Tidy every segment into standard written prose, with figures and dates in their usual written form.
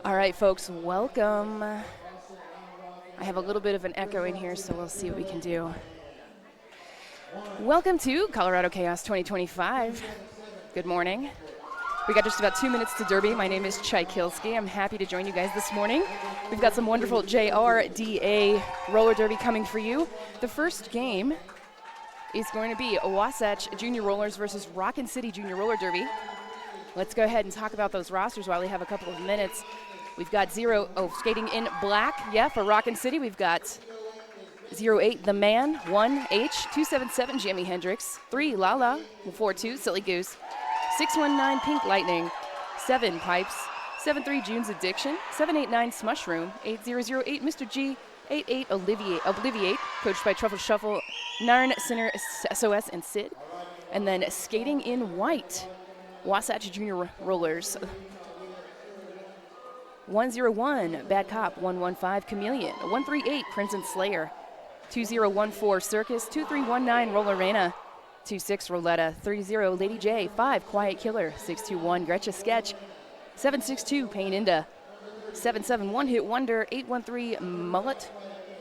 All right, folks, welcome. I have a little bit of an echo in here, so we'll see what we can do. Welcome to Colorado Chaos 2025. Good morning. We got just about 2 minutes to Derby. My name is Chai Kilsky. I'm happy to join you guys this morning. We've got some wonderful JRDA roller derby coming for you. The first game is going to be Wasatch Junior Rollers versus Rockin City Junior Roller Derby. Let's go ahead and talk about those rosters while we have a couple of minutes. We've got skating in black, for Rockin City. We've got 08, The Man, 1, H, 277, Jimi Hendrix, 3, Lala, 4-2, Silly Goose, 619, Pink Lightning, 7, Pipes, 73, June's Addiction, 789, Smushroom, 8008, Mr. G, 88, Obliviate, coached by Truffle Shuffle, Narn, Sinner, SOS, and Sid. And then skating in white, Wasatch Junior Rollers, 101, Bad Cop, 115, Chameleon, 138, Crimson Slayer, 2014, Circus, 2319, Roller Arena, 26, Roletta, 30, Lady J, 5, Quiet Killer, 621, Gretcha Sketch, 762, Pain Inda, 771, Hit Wonder, 813, Mullet,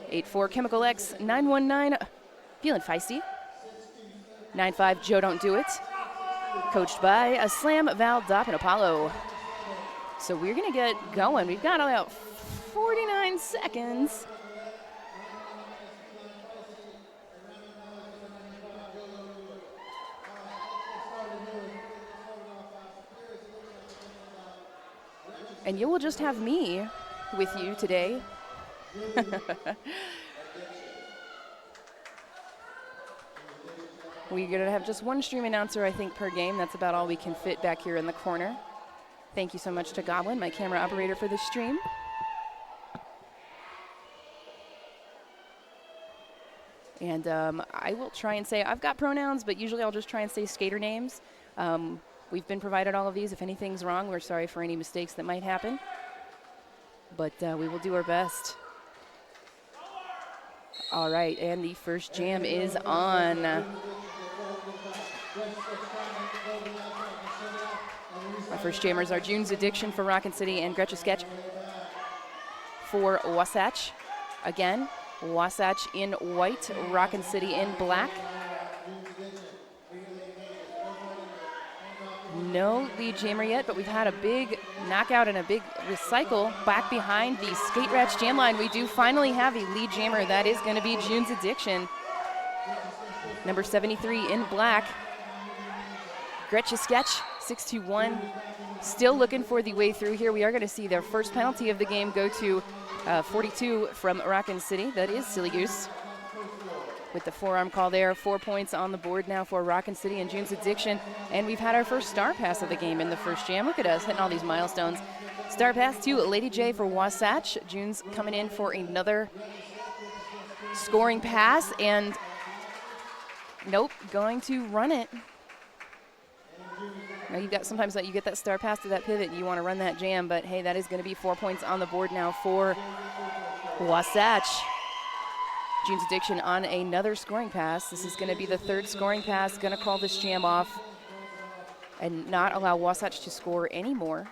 84, Chemical X, 919, Feeling Feisty, 95, Joe Don't Do It, coached by a Slam, Val, Dopp, and Apollo. So we're going to get going. We've got about 49 seconds. And you will just have me with you today. We're going to have just one stream announcer, I think, per game. That's about all we can fit back here in the corner. Thank you so much to Goblin, my camera operator for this stream. And I will try and say, I've got pronouns, but usually I'll just try and say skater names. We've been provided all of these. If anything's wrong, we're sorry for any mistakes that might happen. But we will do our best. All right, and the first jam is on. Our first jammers are June's Addiction for Rockin City and Gretcha Sketch for Wasatch. Again, Wasatch in white, Rockin City in black. No lead jammer yet, but we've had a big knockout and a big recycle back behind the Skate Ratch jam line. We do finally have a lead jammer. That is going to be June's Addiction. Number 73 in black, Gretcha Sketch, 621. Still looking for the way through here. We are going to see their first penalty of the game go to 42 from Rockin City. That is Silly Goose. With the forearm call there, 4 points on the board now for Rockin City and June's Addiction. And we've had our first star pass of the game in the first jam. Look at us hitting all these milestones. Star pass to Lady J for Wasatch. June's coming in for another scoring pass, and nope, going to run it. Now you've got sometimes that you get that star pass to that pivot and you want to run that jam, but hey, that is going to be 4 points on the board now for Wasatch. June's Addiction on another scoring pass. This is going to be the third scoring pass, going to call this jam off and not allow Wasatch to score anymore.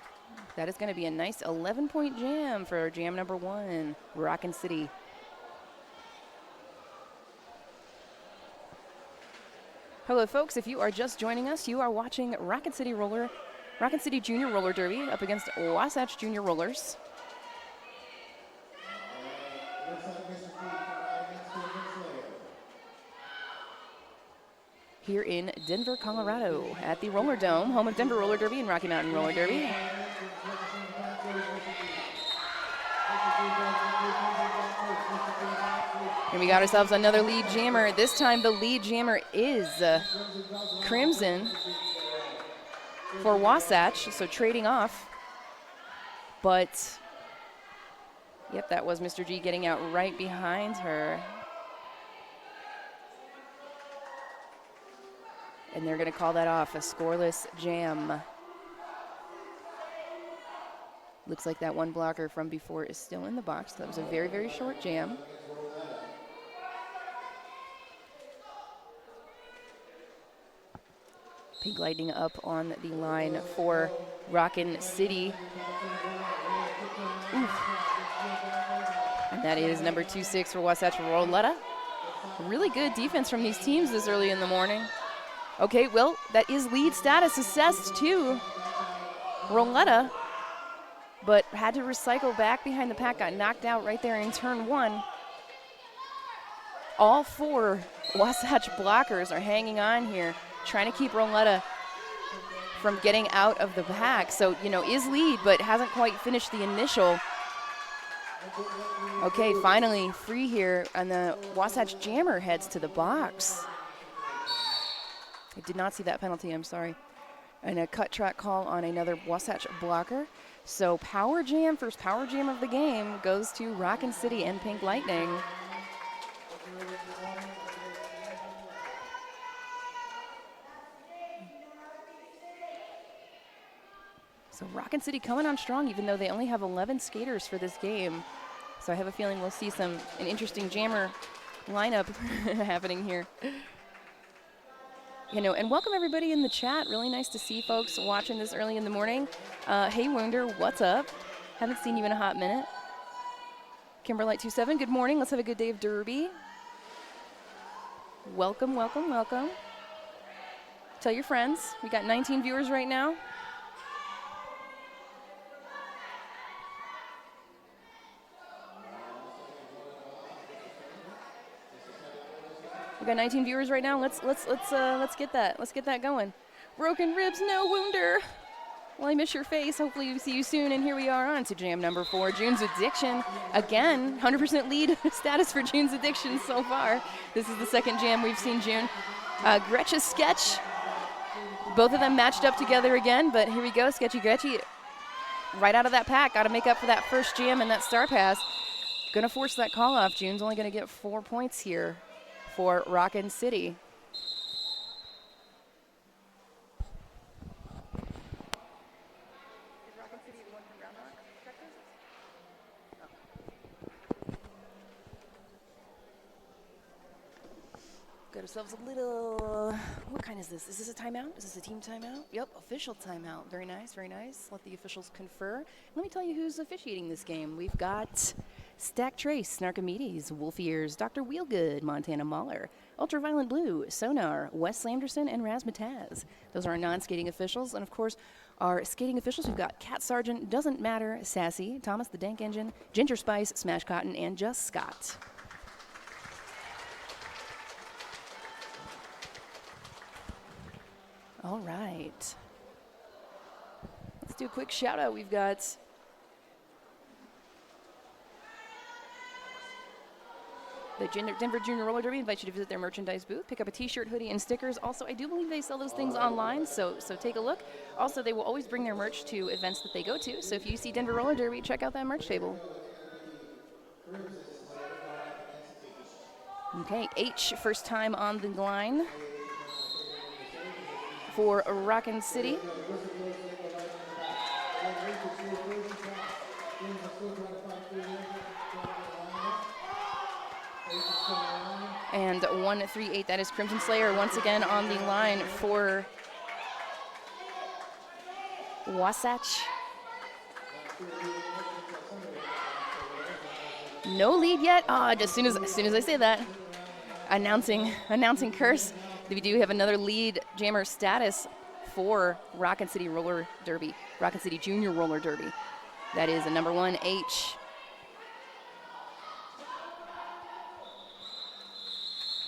That is going to be a nice 11-point jam for jam number 1, Rockin City. Hello, folks. If you are just joining us, you are watching Rockin City Junior Roller Derby up against Wasatch Junior Rollers. Here in Denver, Colorado, at the Roller Dome, home of Denver Roller Derby and Rocky Mountain Roller Derby. And we got ourselves another lead jammer. This time the lead jammer is Crimson for Wasatch, so trading off. But, yep, that was Mr. G getting out right behind her. And they're going to call that off, a scoreless jam. Looks like that one blocker from before is still in the box. That was a very, very short jam. Pink Lightning up on the line for Rockin City. And that is number 26 for Wasatch, Roletta. Really good defense from these teams this early in the morning. Okay, well, that is lead status assessed to Roletta, but had to recycle back behind the pack, got knocked out right there in turn 1. All 4 Wasatch blockers are hanging on here, trying to keep Roletta from getting out of the pack. So, you know, is lead, but hasn't quite finished the initial. Okay, finally free here, and the Wasatch jammer heads to the box. I did not see that penalty, I'm sorry. And a cut track call on another Wasatch blocker. So power jam, first power jam of the game, goes to Rockin City and Pink Lightning. So Rockin City coming on strong, even though they only have 11 skaters for this game. So I have a feeling we'll see an interesting jammer lineup happening here. You know, and welcome everybody in the chat. Really nice to see folks watching this early in the morning. Hey Wunder, what's up? Haven't seen you in a hot minute. Kimberlite27, good morning. Let's have a good day of Derby. Welcome, welcome, welcome. Tell your friends. We got 19 viewers right now. We got 19 viewers right now. Let's get that going. Broken ribs, no Wunder. Well, I miss your face. Hopefully we see you soon. And here we are on to jam number 4, June's Addiction. Again, 100% lead status for June's Addiction so far. This is the second jam we've seen June. Gretcha's Sketch. Both of them matched up together again, but here we go, Sketchy Gretchy. Right out of that pack, got to make up for that first jam and that star pass. Gonna force that call off. June's only gonna get 4 points here for Rockin City. Got ourselves a little, what kind is this? Is this a timeout? Is this a team timeout? Yep, official timeout. Very nice, very nice. Let the officials confer. Let me tell you who's officiating this game. We've got Stack Trace, Narcomedes, Wolf Ears, Dr. Wheelgood, Montana Mahler, Ultraviolent Blue, Sonar, Wes Slamderson, and Razmataz. Those are our non-skating officials. And of course, our skating officials, we've got Cat Sargent, Doesn't Matter, Sassy, Thomas the Dank Engine, Ginger Spice, Smash Cotton, and Just Scott. All right. Let's do a quick shout out. We've got the Denver Junior Roller Derby. Invite you to visit their merchandise booth. Pick up a t-shirt, hoodie, and stickers. Also, I do believe they sell those things online, so take a look. Also, they will always bring their merch to events that they go to. So if you see Denver Roller Derby, check out that merch table. Okay, H, first time on the line for Rockin City. And 138, that is Crimson Slayer once again on the line for Wasatch. No lead yet. As soon as I say that, announcing curse. We do have another lead jammer status for Rockin City Roller Derby, Rockin City Junior Roller Derby. That is a number 1, H.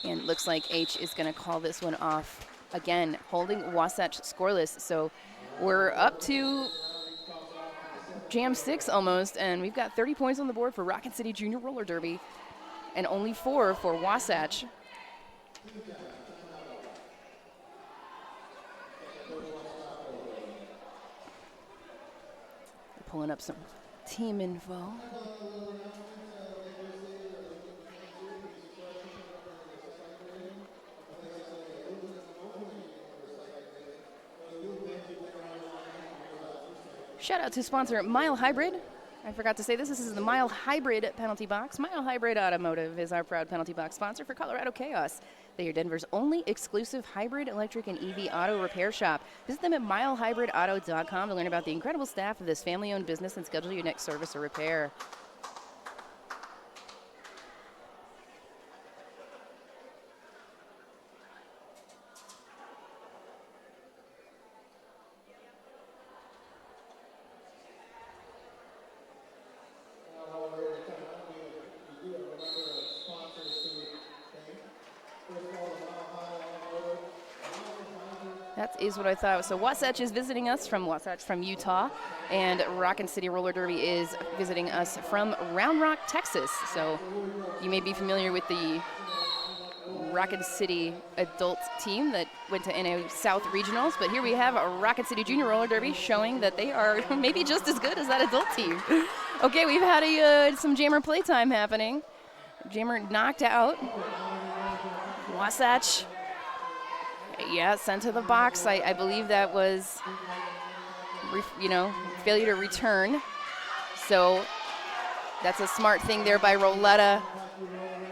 And it looks like H is going to call this one off again, holding Wasatch scoreless. So we're up to jam 6 almost, and we've got 30 points on the board for Rockin City Junior Roller Derby, and only 4 for Wasatch. Pulling up some team info. Shout out to sponsor Mile Hybrid. I forgot to say this is the Mile Hybrid penalty box. Mile Hybrid Automotive is our proud penalty box sponsor for Colorado Chaos. They are Denver's only exclusive hybrid, electric, and EV auto repair shop. Visit them at milehybridauto.com to learn about the incredible staff of this family-owned business and schedule your next service or repair. That is what I thought. So Wasatch is visiting us from Utah, and Rockin City Roller Derby is visiting us from Round Rock, Texas. So you may be familiar with the Rockin City adult team that went to NA South Regionals, but here we have a Rockin City Junior Roller Derby showing that they are maybe just as good as that adult team. Okay, we've had some jammer playtime happening. Jammer knocked out. Wasatch, yeah, sent to the box. I believe that was, failure to return. So that's a smart thing there by Roletta,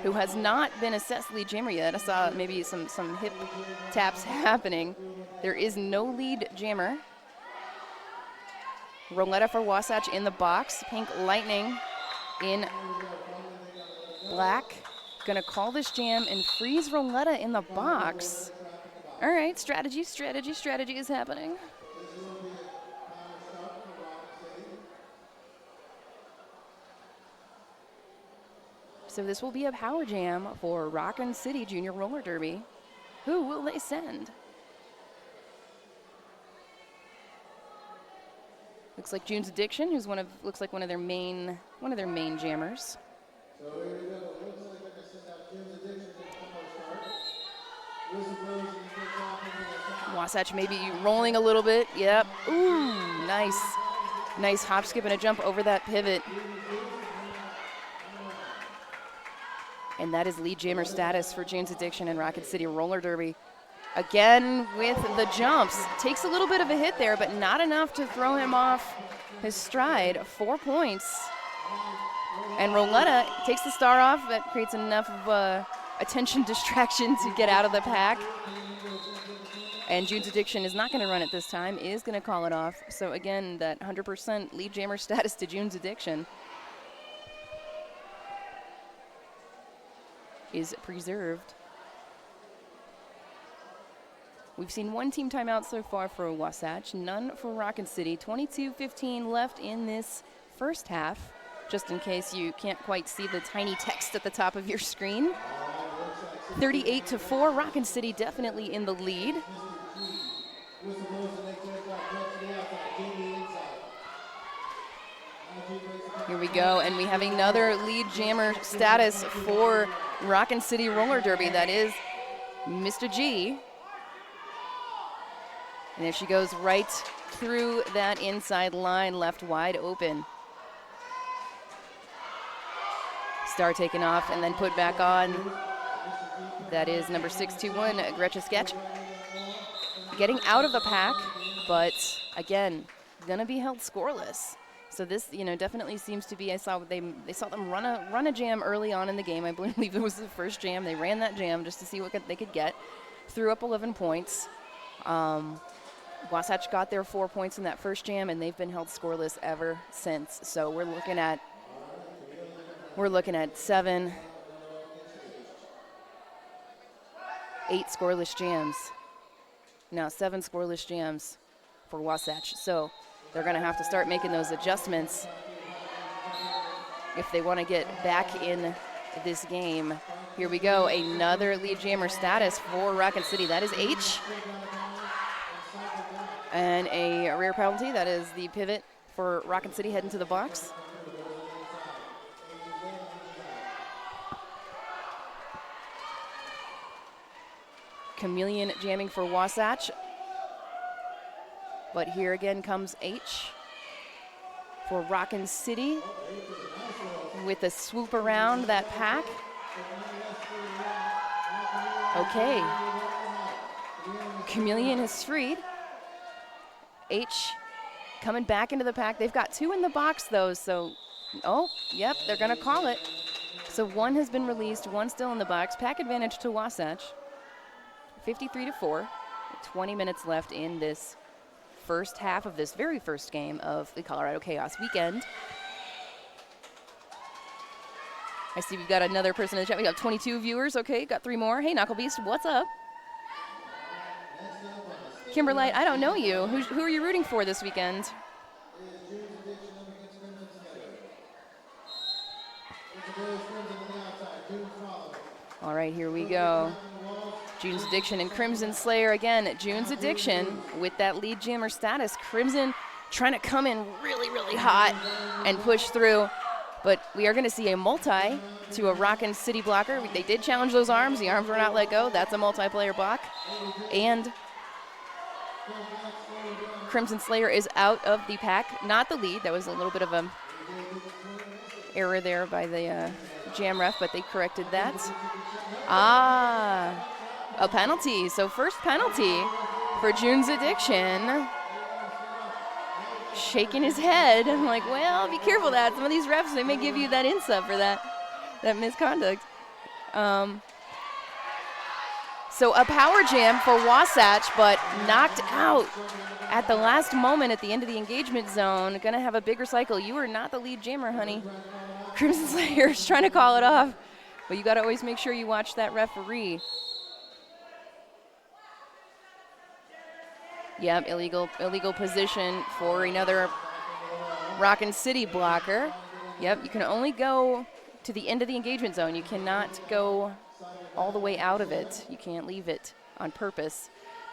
who has not been assessed lead jammer yet. I saw maybe some hip taps happening. There is no lead jammer. Roletta for Wasatch in the box. Pink Lightning in black. Gonna call this jam and freeze Roletta in the box. All right, strategy is happening. So this will be a power jam for Rockin City Junior Roller Derby. Who will they send? Looks like June's Addiction, who's one of their main jammers. So here we go. Looks like they're gonna send out June's Addiction to start. Wasatch maybe rolling a little bit. Yep. Ooh, nice. Nice hop, skip, and a jump over that pivot. And that is lead jammer status for June's Addiction and Rockin City Roller Derby. Again with the jumps. Takes a little bit of a hit there, but not enough to throw him off his stride. 4 points. And Roletta takes the star off. That creates enough of attention distraction to get out of the pack. And June's Addiction is not going to run it this time, is going to call it off. So again, that 100% lead jammer status to June's Addiction is preserved. We've seen one team timeout so far for Wasatch, none for Rockin City. 22:15 left in this first half, just in case you can't quite see the tiny text at the top of your screen. 38-4, Rockin City definitely in the lead. Here we go, and we have another lead jammer status for Rockin City Roller Derby. That is Mr. G. And there she goes right through that inside line, left wide open. Star taken off and then put back on. That is number 621, Gretchen Sketch. Getting out of the pack, but again, gonna be held scoreless. So this, definitely seems to be. I saw they saw them run a jam early on in the game. I believe it was the first jam. They ran that jam just to see what they could get. Threw up 11 points. Wasatch got their 4 points in that first jam, and they've been held scoreless ever since. So we're looking at 8 scoreless jams. Now 7 scoreless jams for Wasatch. So they're going to have to start making those adjustments if they want to get back in this game. Here we go, another lead jammer status for Rockin City. That is H. And a rear penalty, that is the pivot for Rockin City heading to the box. Chameleon jamming for Wasatch. But here again comes H for Rockin City with a swoop around that pack. Okay. Chameleon is freed. H coming back into the pack. They've got 2 in the box though, so, oh, yep, they're gonna call it. So 1 has been released, 1 still in the box. Pack advantage to Wasatch. 53-4. 20 minutes left in this first half of this very first game of the Colorado Chaos weekend. I see we've got another person in the chat. We got 22 viewers. Okay, got 3 more. Hey, Knucklebeast, what's up? Kimberlite, I don't know you. Who are you rooting for this weekend? All right, here we go. June's Addiction and Crimson Slayer again. June's Addiction with that lead jammer status. Crimson trying to come in really, really hot and push through. But we are going to see a multi to a Rockin City blocker. They did challenge those arms. The arms were not let go. That's a multiplayer block. And Crimson Slayer is out of the pack. Not the lead. That was a little bit of an error there by the jam ref, but they corrected that. A penalty. So first penalty for June's Addiction. Shaking his head. I'm like, well, be careful of that. Some of these refs, they may give you that insub for that misconduct. So a power jam for Wasatch, but knocked out at the last moment at the end of the engagement zone. Gonna have a bigger cycle. You are not the lead jammer, honey. Crimson Slayer is trying to call it off, but you gotta always make sure you watch that referee. Yep, illegal position for another Rockin City blocker. Yep, you can only go to the end of the engagement zone. You cannot go all the way out of it. You can't leave it on purpose.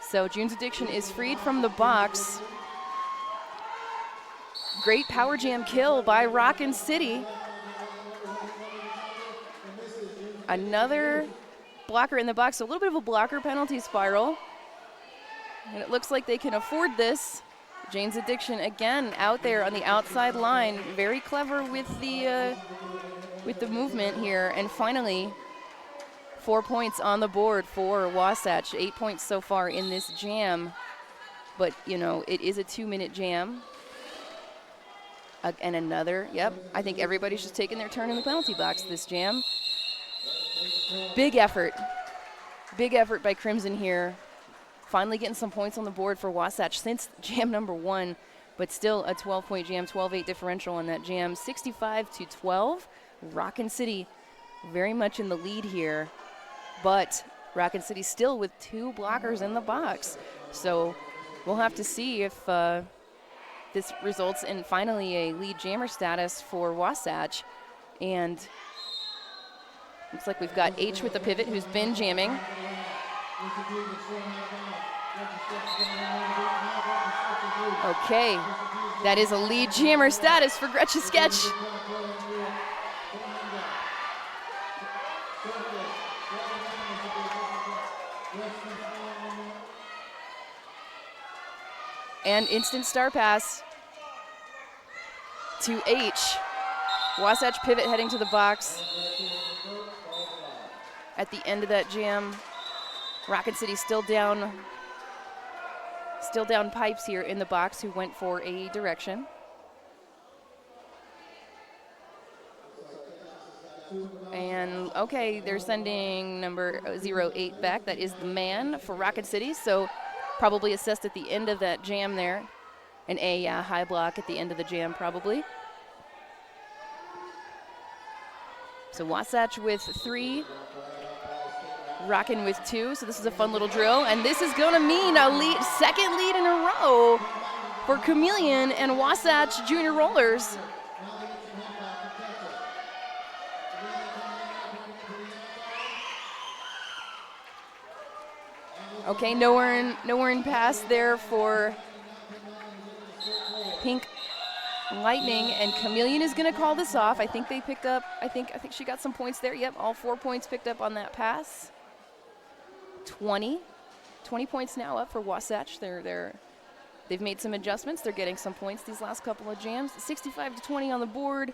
So June's Addiction is freed from the box. Great power jam kill by Rockin City. Another blocker in the box, a little bit of a blocker penalty spiral. And it looks like they can afford this. June's Addiction again out there on the outside line, very clever with the movement here. And finally, 4 points on the board for Wasatch. 8 points so far in this jam, but you know it is a 2-minute jam. And another, yep. I think everybody's just taking their turn in the penalty box this jam. Big effort by Crimson here. Finally getting some points on the board for Wasatch since jam number 1, but still a 12-point jam, 12-8 differential on that jam. 65-12. Rockin City very much in the lead here, but Rockin City still with 2 blockers in the box. So we'll have to see if this results in finally a lead jammer status for Wasatch. And looks like we've got H with the pivot, who's been jamming. Okay, that is a lead jammer status for Gretchen Sketch. And instant star pass to H. Wasatch pivot heading to the box at the end of that jam. Rockin City still down pipes here in the box, who went for a direction. And okay, they're sending number 08 back. That is the man for Rockin City. So probably assessed at the end of that jam there. An A, high block at the end of the jam probably. So Wasatch with 3. Rockin with 2, so this is a fun little drill, and this is going to mean a second lead in a row for Chameleon and Wasatch Junior Rollers. Okay, nowhere in pass there for Pink Lightning, and Chameleon is going to call this off. I think they picked up. I think she got some points there. Yep, all 4 points picked up on that pass. 20 points now up for Wasatch. They've made some adjustments. They're getting some points these last couple of jams. 65-20 on the board,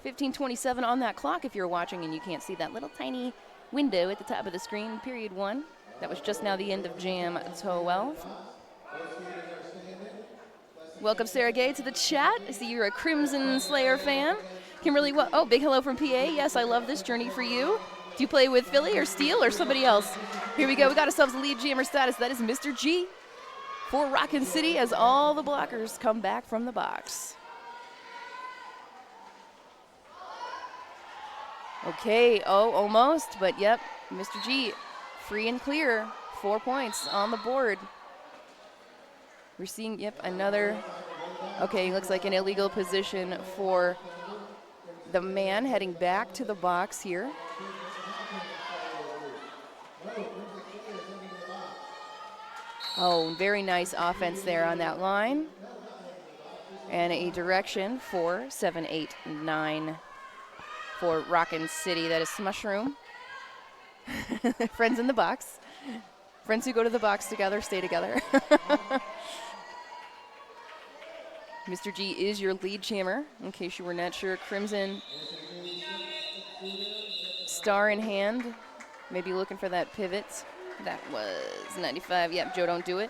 15:27 on that clock if you're watching and you can't see that little tiny window at the top of the screen. Period 1. That was just now the end of jam 12. Welcome, Sarah Gay, to the chat. I see you're a Crimson Slayer fan. Kimberly, oh, big hello from PA. Yes, I love this journey for you. Do you play with Philly or Steele or somebody else? Here we go. We got ourselves a lead jammer status. That is Mr. G for Rockin City as all the blockers come back from the box. Okay, oh, almost, but yep, Mr. G free and clear. 4 points on the board. We're seeing, yep, another, okay, looks like an illegal position for the man heading back to the box here. Oh, very nice offense there on that line. And a direction for 7, 8, 9 for Rockin City. That is Mushroom. Friends in the box. Friends who go to the box together stay together. Mr. G is your lead jammer, in case you were not sure. Crimson star in hand. Maybe looking for that pivot. That was 95. Yep, Joe, don't do it.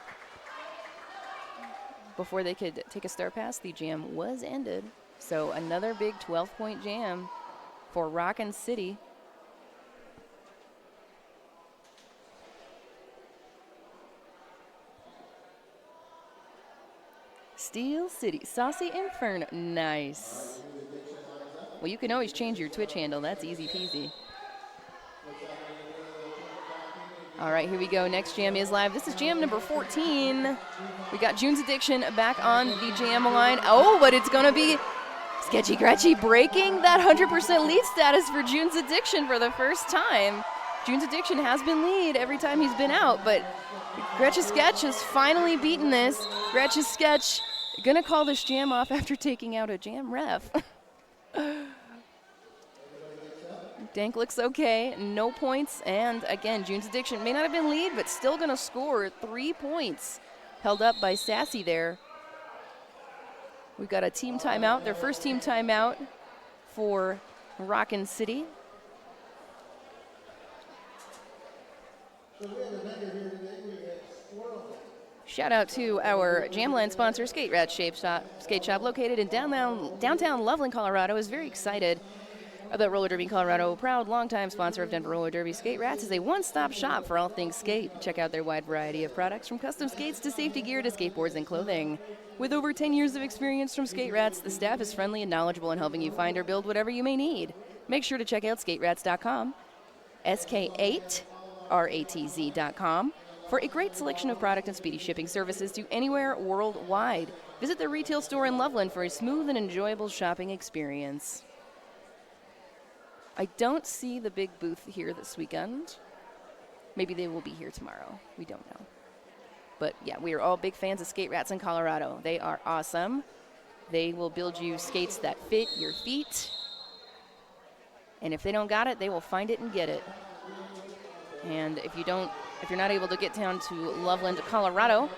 Before they could take a star pass, the jam was ended. So another big 12-point jam for Rockin City. Steel City, Saucy Inferno, nice. Well, you can always change your Twitch handle. That's easy peasy. All right, here we go. Next jam is live. This is jam number 14. We got June's Addiction back on the jam line. Oh, but it's going to be Sketchy Gretchy breaking that 100% lead status for June's Addiction for the first time. June's Addiction has been lead every time he's been out, but Gretcha Sketch has finally beaten this. Gretcha Sketch gonna call this jam off after taking out a jam ref. Dank looks okay, no points, and again, June's Addiction may not have been lead, but still gonna score 3 points. Held up by Sassy there. We've got a team timeout, their first team timeout for Rockin City. Shout out to our Jamland sponsor, Skate Rat Skate Shop, located in downtown Loveland, Colorado. Is very excited about Roller Derby Colorado. Proud longtime sponsor of Denver Roller Derby. Skate Rats is a one-stop shop for all things skate. Check out their wide variety of products, from custom skates to safety gear to skateboards and clothing. With over 10 years of experience from Skate Rats, the staff is friendly and knowledgeable in helping you find or build whatever you may need. Make sure to check out skaterats.com, SK8RATZ.com, for a great selection of product and speedy shipping services to anywhere worldwide. Visit their retail store in Loveland for a smooth and enjoyable shopping experience. I don't see the big booth here this weekend. Maybe they will be here tomorrow. We don't know. But yeah, we are all big fans of Skate Rats in Colorado. They are awesome. They will build you skates that fit your feet. And if they don't got it, they will find it and get it. And if you're not able to get down to Loveland, Colorado,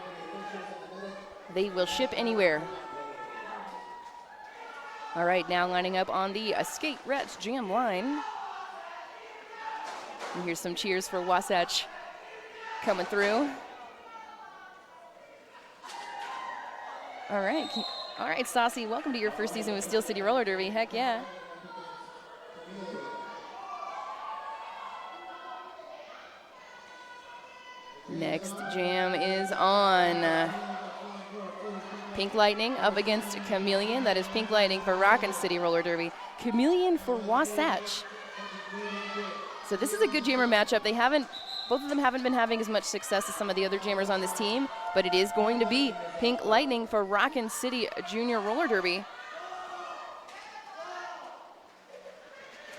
they will ship anywhere. All right, now lining up on the Skate Rats jam line. And here's some cheers for Wasatch coming through. All right, Saucy, welcome to your first season with Steel City Roller Derby. Heck yeah. Next jam is on. Pink Lightning up against Chameleon. That is Pink Lightning for Rockin City Roller Derby. Chameleon for Wasatch. So this is a good jammer matchup. Both of them haven't been having as much success as some of the other jammers on this team, but it is going to be Pink Lightning for Rockin City Junior Roller Derby.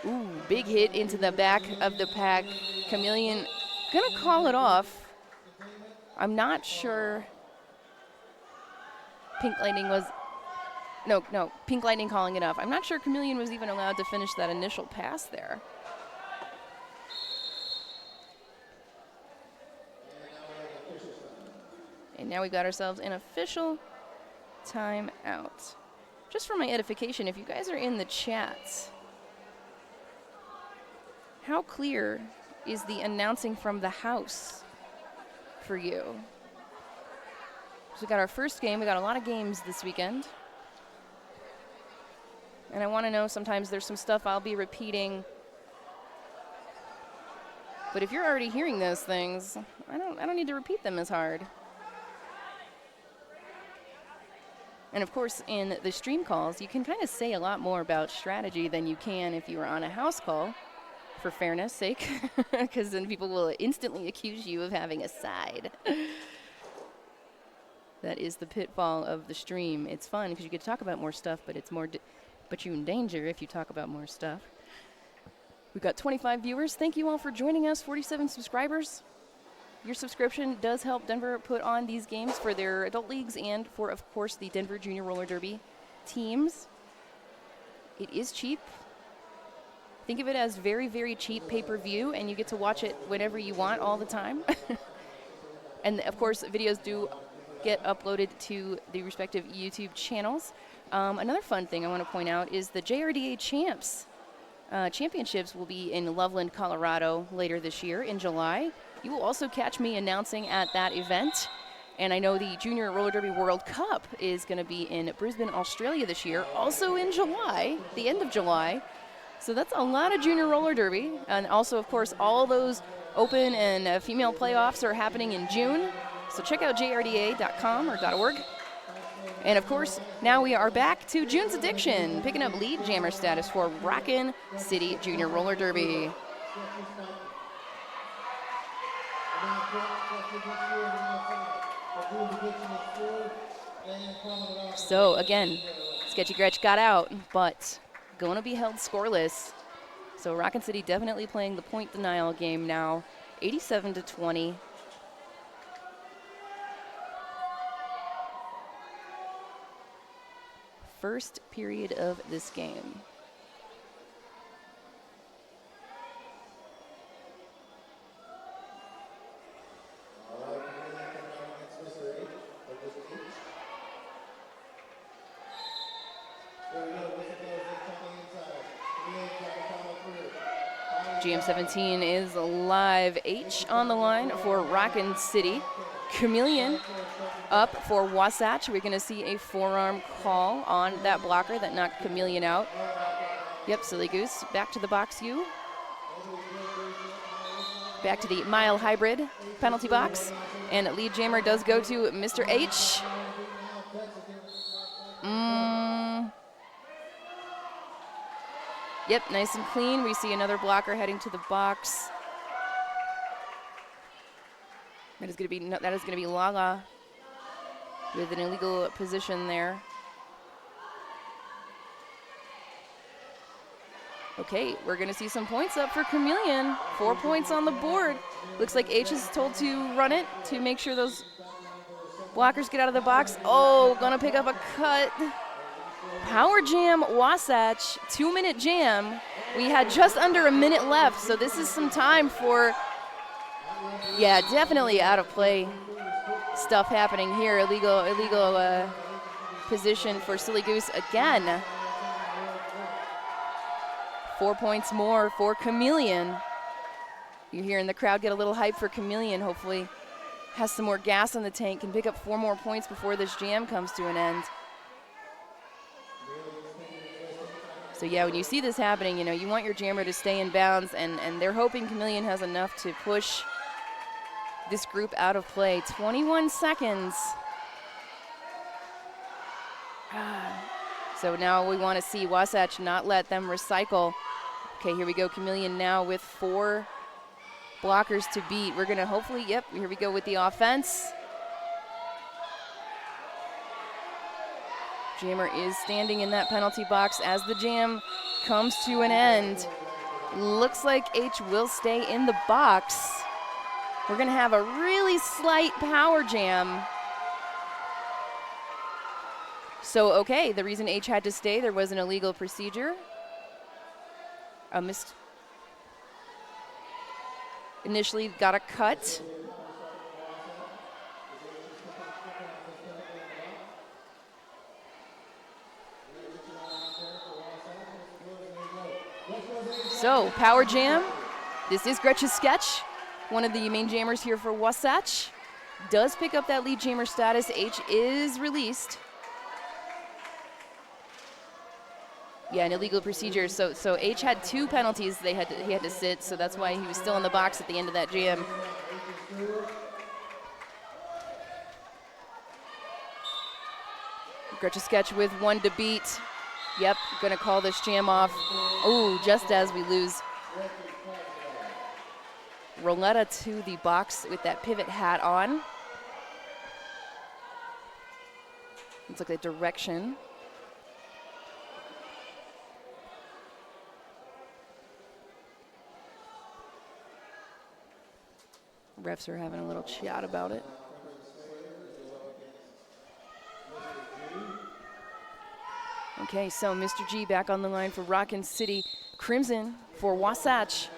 Ooh, big hit into the back of the pack. Chameleon gonna call it off. I'm not sure. Pink Lightning was, no, Pink Lightning calling it off. I'm not sure Chameleon was even allowed to finish that initial pass there. And now we've got ourselves an official timeout. Just for my edification, if you guys are in the chat, how clear is the announcing from the house for you? So we got our first game. We got a lot of games this weekend. And I want to know, sometimes there's some stuff I'll be repeating But if you're already hearing those things, I don't need to repeat them as hard. And of course, in the stream calls, you can kind of say a lot more about strategy than you can if you were on a house call, for fairness sake, because then people will instantly accuse you of having a side. That is the pitfall of the stream. It's fun because you get to talk about more stuff, but it's more, but you're in danger if you talk about more stuff. We've got 25 viewers. Thank you all for joining us. 47 subscribers. Your subscription does help Denver put on these games for their adult leagues and for, of course, the Denver Junior Roller Derby teams. It is cheap. Think of it as very, very cheap pay-per-view, and you get to watch it whenever you want all the time. And, of course, videos do get uploaded to the respective YouTube channels. Another fun thing I want to point out is the JRDA Championships will be in Loveland, Colorado later this year in July. You will also catch me announcing at that event. And I know the Junior Roller Derby World Cup is going to be in Brisbane, Australia this year, also in July, the end of July. So that's a lot of Junior Roller Derby. And also, of course, all those open and female playoffs are happening in June. So check out jrda.com or .org. And of course, now we are back to June's Addiction, picking up lead jammer status for Rockin City Junior Roller Derby. So again, Sketchy Gretch got out, but going to be held scoreless. So Rockin City definitely playing the point denial game now, 87-20. First period of this game. GM17 is live. H on the line for Rockin City. Chameleon up for Wasatch. We're going to see a forearm call on that blocker that knocked Chameleon out. Yep, Silly Goose. Back to the box U. Back to the mile hybrid penalty box. And lead jammer does go to Mr. H. Yep, nice and clean. We see another blocker heading to the box. That is going to be Lala with an illegal position there. Okay, we're going to see some points up for Chameleon. 4 points on the board. Looks like H is told to run it to make sure those blockers get out of the box. Oh, going to pick up a cut. Power jam Wasatch, 2-minute jam. We had just under a minute left, so this is some time for, yeah, definitely out of play stuff happening here. Illegal position for Silly Goose again. 4 points more for Chameleon. You're hearing the crowd get a little hype for Chameleon. Hopefully has some more gas in the tank, can pick up 4 more points before this jam comes to an end. So yeah, when you see this happening, you know, you want your jammer to stay in bounds, and they're hoping Chameleon has enough to push this group out of play. 21 seconds. So now we want to see Wasatch not let them recycle. Okay, here we go. Chameleon now with 4 blockers to beat. We're going to hopefully, yep, here we go with the offense. Jammer is standing in that penalty box as the jam comes to an end. Looks like H will stay in the box. We're going to have a really slight power jam. So, okay, the reason H had to stay, there was an illegal procedure. Initially got a cut. So, power jam. This is Gretch's sketch. One of the main jammers here for Wasatch. Does pick up that lead jammer status. H is released. Yeah, an illegal procedure. So H had 2 penalties he had to sit, so that's why he was still in the box at the end of that jam. Gretchen Sketch with 1 to beat. Yep, gonna call this jam off. Oh, just as we lose Roletta to the box with that pivot hat on. Looks like the direction. Refs are having a little chat about it. Okay, so Mr. G back on the line for Rockin City Crimson for Wasatch.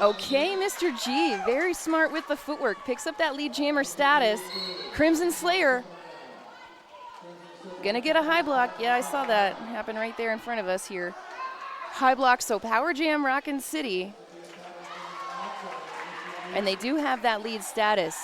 Okay, Mr. G, very smart with the footwork. Picks up that lead jammer status. Crimson Slayer. Gonna get a high block. Yeah, I saw that happen right there in front of us here. High block, so power jam Rockin City. And they do have that lead status.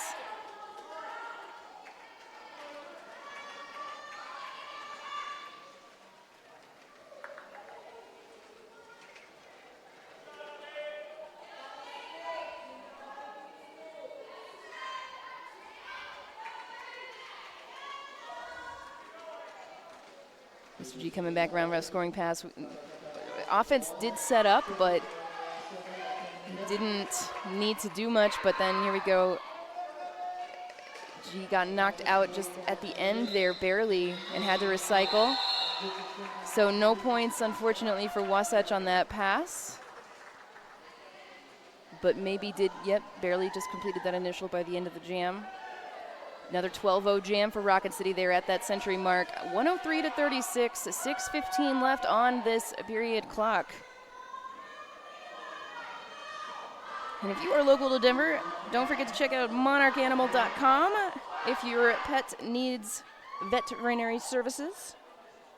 Mr. G coming back around, ref scoring pass. Offense did set up, but didn't need to do much. But then here we go. G got knocked out just at the end there, barely, and had to recycle. So no points, unfortunately, for Wasatch on that pass. But maybe did, yep, barely just completed that initial by the end of the jam. Another 12-0 jam for Rockin City there at that century mark. 103 to 36, 6:15 left on this period clock. And if you are local to Denver, don't forget to check out monarchanimal.com if your pet needs veterinary services.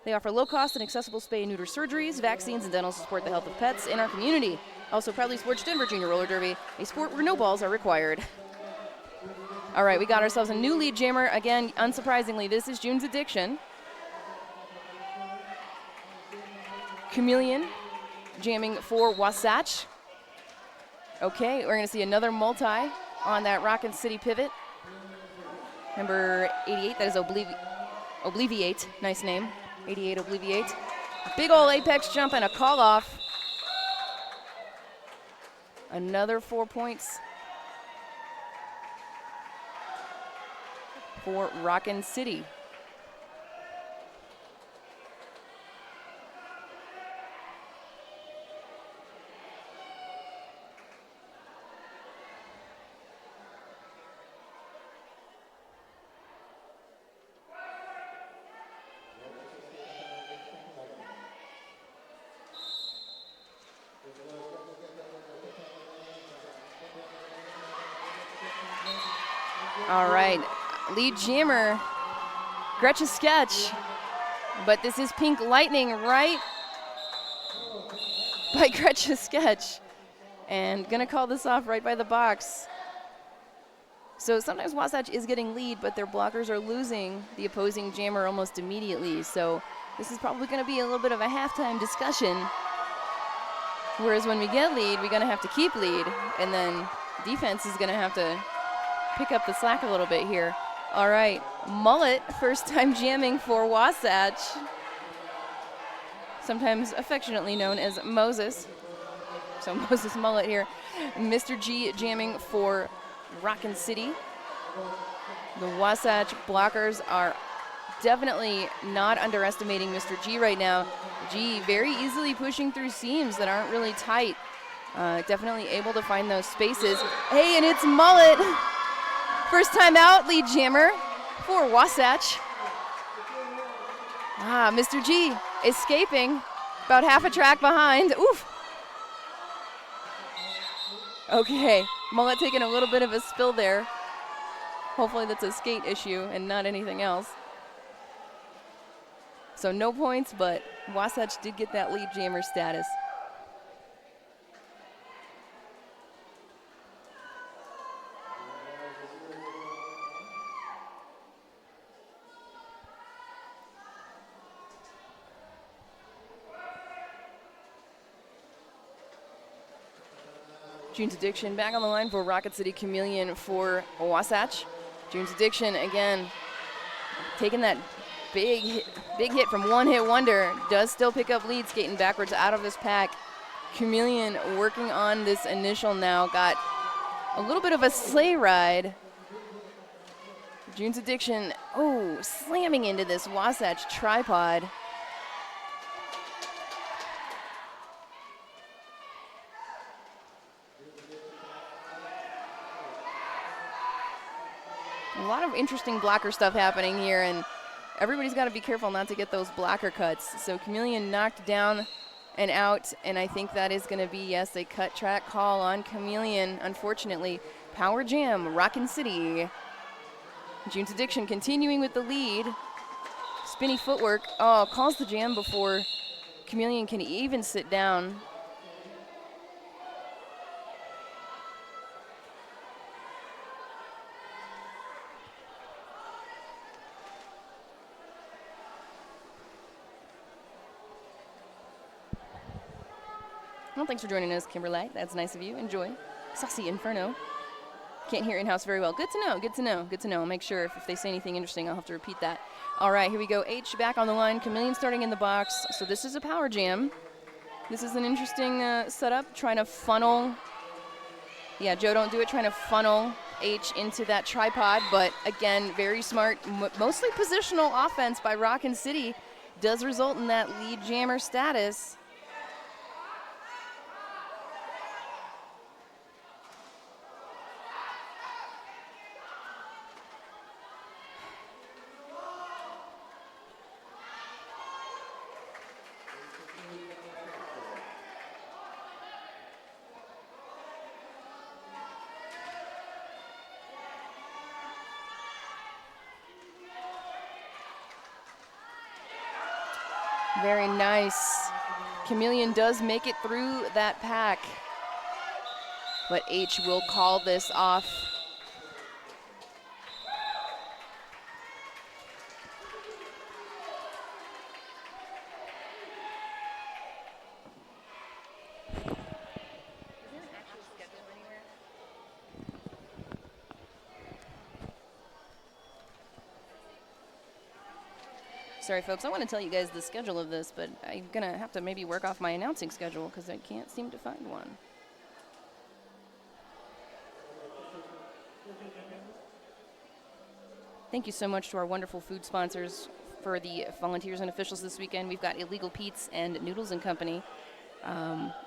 They offer low-cost and accessible spay and neuter surgeries, vaccines, and dental to support the health of pets in our community. Also proudly supports Denver Junior Roller Derby, a sport where no balls are required. All right, we got ourselves a new lead jammer. Again, unsurprisingly, this is June's Addiction. Chameleon jamming for Wasatch. Okay, we're gonna see another multi on that Rockin City pivot. Number 88, that is Obliviate, nice name, 88 Obliviate. Big ol' apex jump and a call off. Another 4 points for Rockin City. All right, lead jammer, Gretchen Sketch, but this is Pink Lightning right by Gretchen Sketch, and gonna call this off right by the box. So sometimes Wasatch is getting lead, but their blockers are losing the opposing jammer almost immediately. So this is probably gonna be a little bit of a halftime discussion. Whereas when we get lead, we're gonna have to keep lead, and then defense is gonna have to pick up the slack a little bit here. All right, Mullet, first time jamming for Wasatch. Sometimes affectionately known as Moses. So Moses Mullet here. Mr. G jamming for Rockin City. The Wasatch blockers are definitely not underestimating Mr. G right now. G very easily pushing through seams that aren't really tight. Definitely able to find those spaces. Hey, and it's Mullet. First time out, lead jammer for Wasatch. Mr. G escaping, about half a track behind. Oof. Okay, Mullet taking a little bit of a spill there. Hopefully that's a skate issue and not anything else. So no points, but Wasatch did get that lead jammer status. June's Addiction back on the line for Rocket City, Chameleon for Wasatch. June's Addiction again taking that big hit from One Hit Wonder. Does still pick up lead, skating backwards out of this pack. Chameleon working on this initial now. Got a little bit of a sleigh ride. June's Addiction, oh, slamming into this Wasatch tripod. A lot of interesting blocker stuff happening here, and everybody's got to be careful not to get those blocker cuts. So Chameleon knocked down and out, and I think that is going to be, yes, a cut track call on Chameleon, unfortunately. Power Jam, Rockin City. June's Addiction continuing with the lead. Spinny footwork. Oh, calls the jam before Chameleon can even sit down. Well, thanks for joining us, Kimberly. That's nice of you. Enjoy. Saucy Inferno. Can't hear in-house very well. Good to know, good to know, good to know. I'll make sure if they say anything interesting, I'll have to repeat that. All right, here we go. H back on the line. Chameleon starting in the box. So this is a power jam. This is an interesting setup, trying to funnel. Yeah, Joe, don't do it. Trying to funnel H into that tripod. But again, very smart, mostly positional offense by Rockin City does result in that lead jammer status. Very nice. Chameleon does make it through that pack, but H will call this off. Sorry, folks, I want to tell you guys the schedule of this, but I'm going to have to maybe work off my announcing schedule because I can't seem to find one. Thank you so much to our wonderful food sponsors for the volunteers and officials this weekend. We've got Illegal Pete's and Noodles and Company.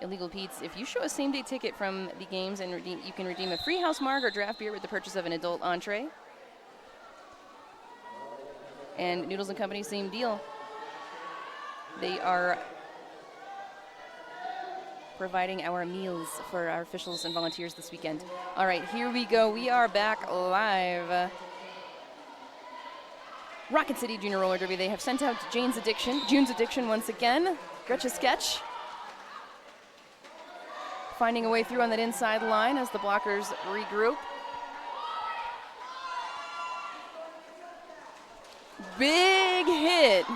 Illegal Pete's, if you show a same-day ticket from the games, and you can redeem a free house marg or draft beer with the purchase of an adult entree. And Noodles and Company, same deal. They are providing our meals for our officials and volunteers this weekend. All right, here we go. We are back live. Rocket City Junior Roller Derby. They have sent out June's Addiction once again. Gretchen Sketch finding a way through on that inside line as the blockers regroup. Big hit.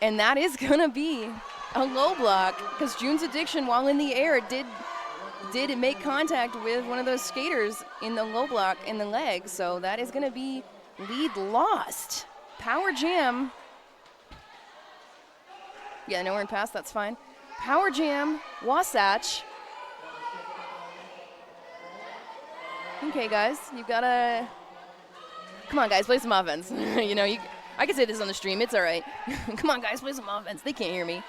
And that is going to be a low block because June's Addiction, while in the air, did make contact with one of those skaters in the low block in the leg. So that is going to be lead lost. Power Jam. Yeah, nowhere in pass, that's fine. Power Jam, Wasatch. Okay, guys, you've got to... Come on, guys, play some offense. You know, I can say this on the stream. It's all right. Come on, guys, play some offense. They can't hear me.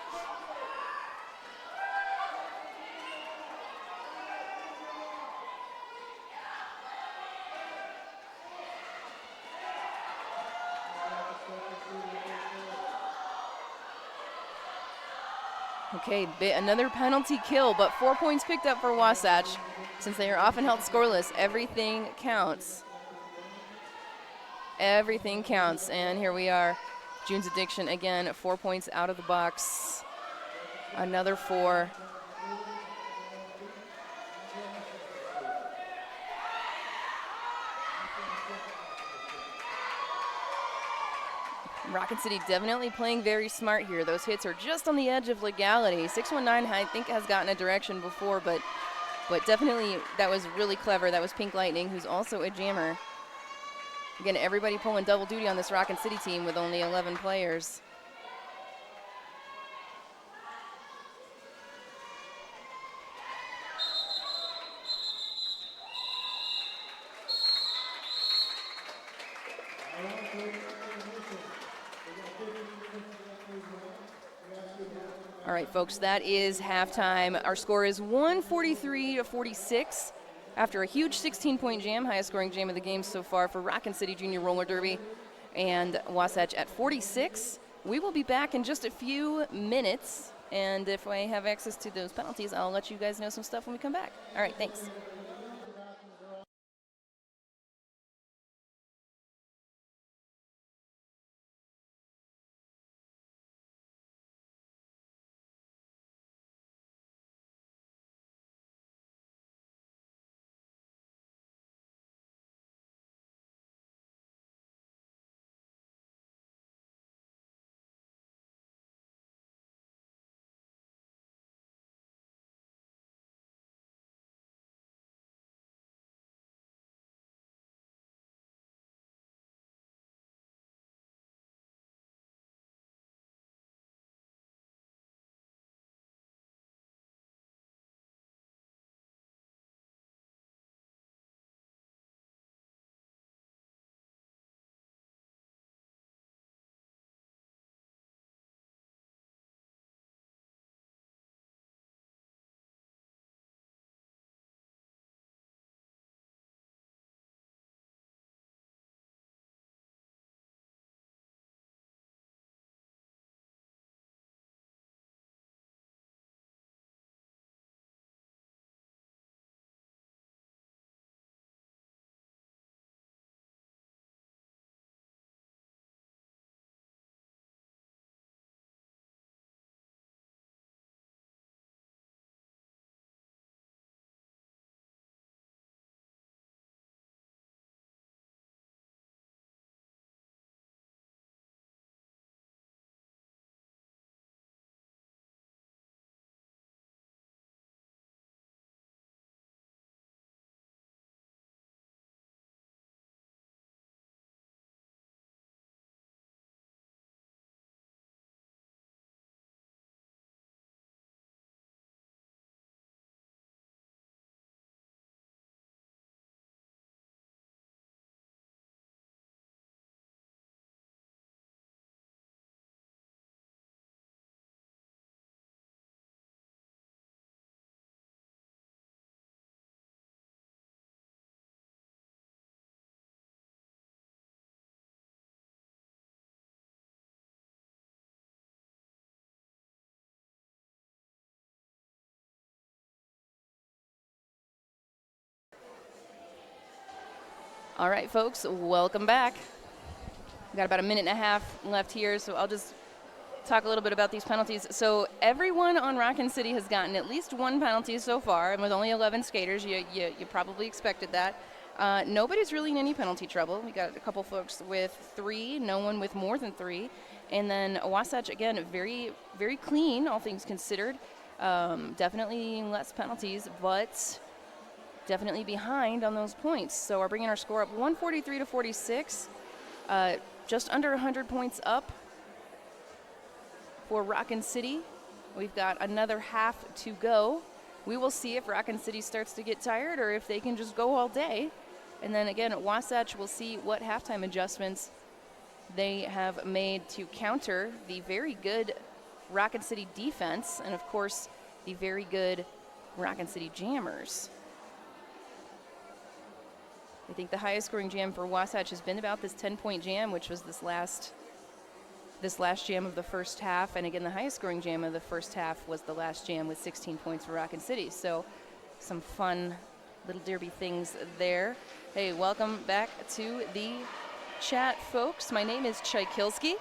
Okay, another penalty kill, but 4 points picked up for Wasatch. Since they are often held scoreless, everything counts. Everything counts, and here we are. June's Addiction again, 4 points out of the box. Another 4. Rockin City definitely playing very smart here. Those hits are just on the edge of legality. 619, I think, has gotten a direction before, but definitely that was really clever. That was Pink Lightning, who's also a jammer. Again, everybody pulling double duty on this Rockin City team with only 11 players. All right, folks, that is halftime. Our score is 143-46 after a huge 16-point jam, highest scoring jam of the game so far for Rockin City Junior Roller Derby, and Wasatch at 46. We will be back in just a few minutes, and if I have access to those penalties, I'll let you guys know some stuff when we come back. All right, thanks. All right, folks, welcome back. We've got about a minute and a half left here, so I'll just talk a little bit about these penalties. So everyone on Rockin City has gotten at least one penalty so far, and with only 11 skaters, you probably expected that. Nobody's really in any penalty trouble. We got a couple folks with 3, no one with more than 3. And then Wasatch, again, very, very clean, all things considered. Definitely less penalties, but definitely behind on those points. So we're bringing our score up 143-46, just under 100 points up for Rockin City. We've got another half to go. We will see if Rockin City starts to get tired or if they can just go all day. And then again, at Wasatch, we'll see what halftime adjustments they have made to counter the very good Rockin City defense and, of course, the very good Rockin City jammers. I think the highest scoring jam for Wasatch has been about this 10-point jam, which was this last jam of the first half. And again, the highest scoring jam of the first half was the last jam with 16 points for Rockin City. So some fun little derby things there. Hey, welcome back to the chat, folks. My name is Chaikilski.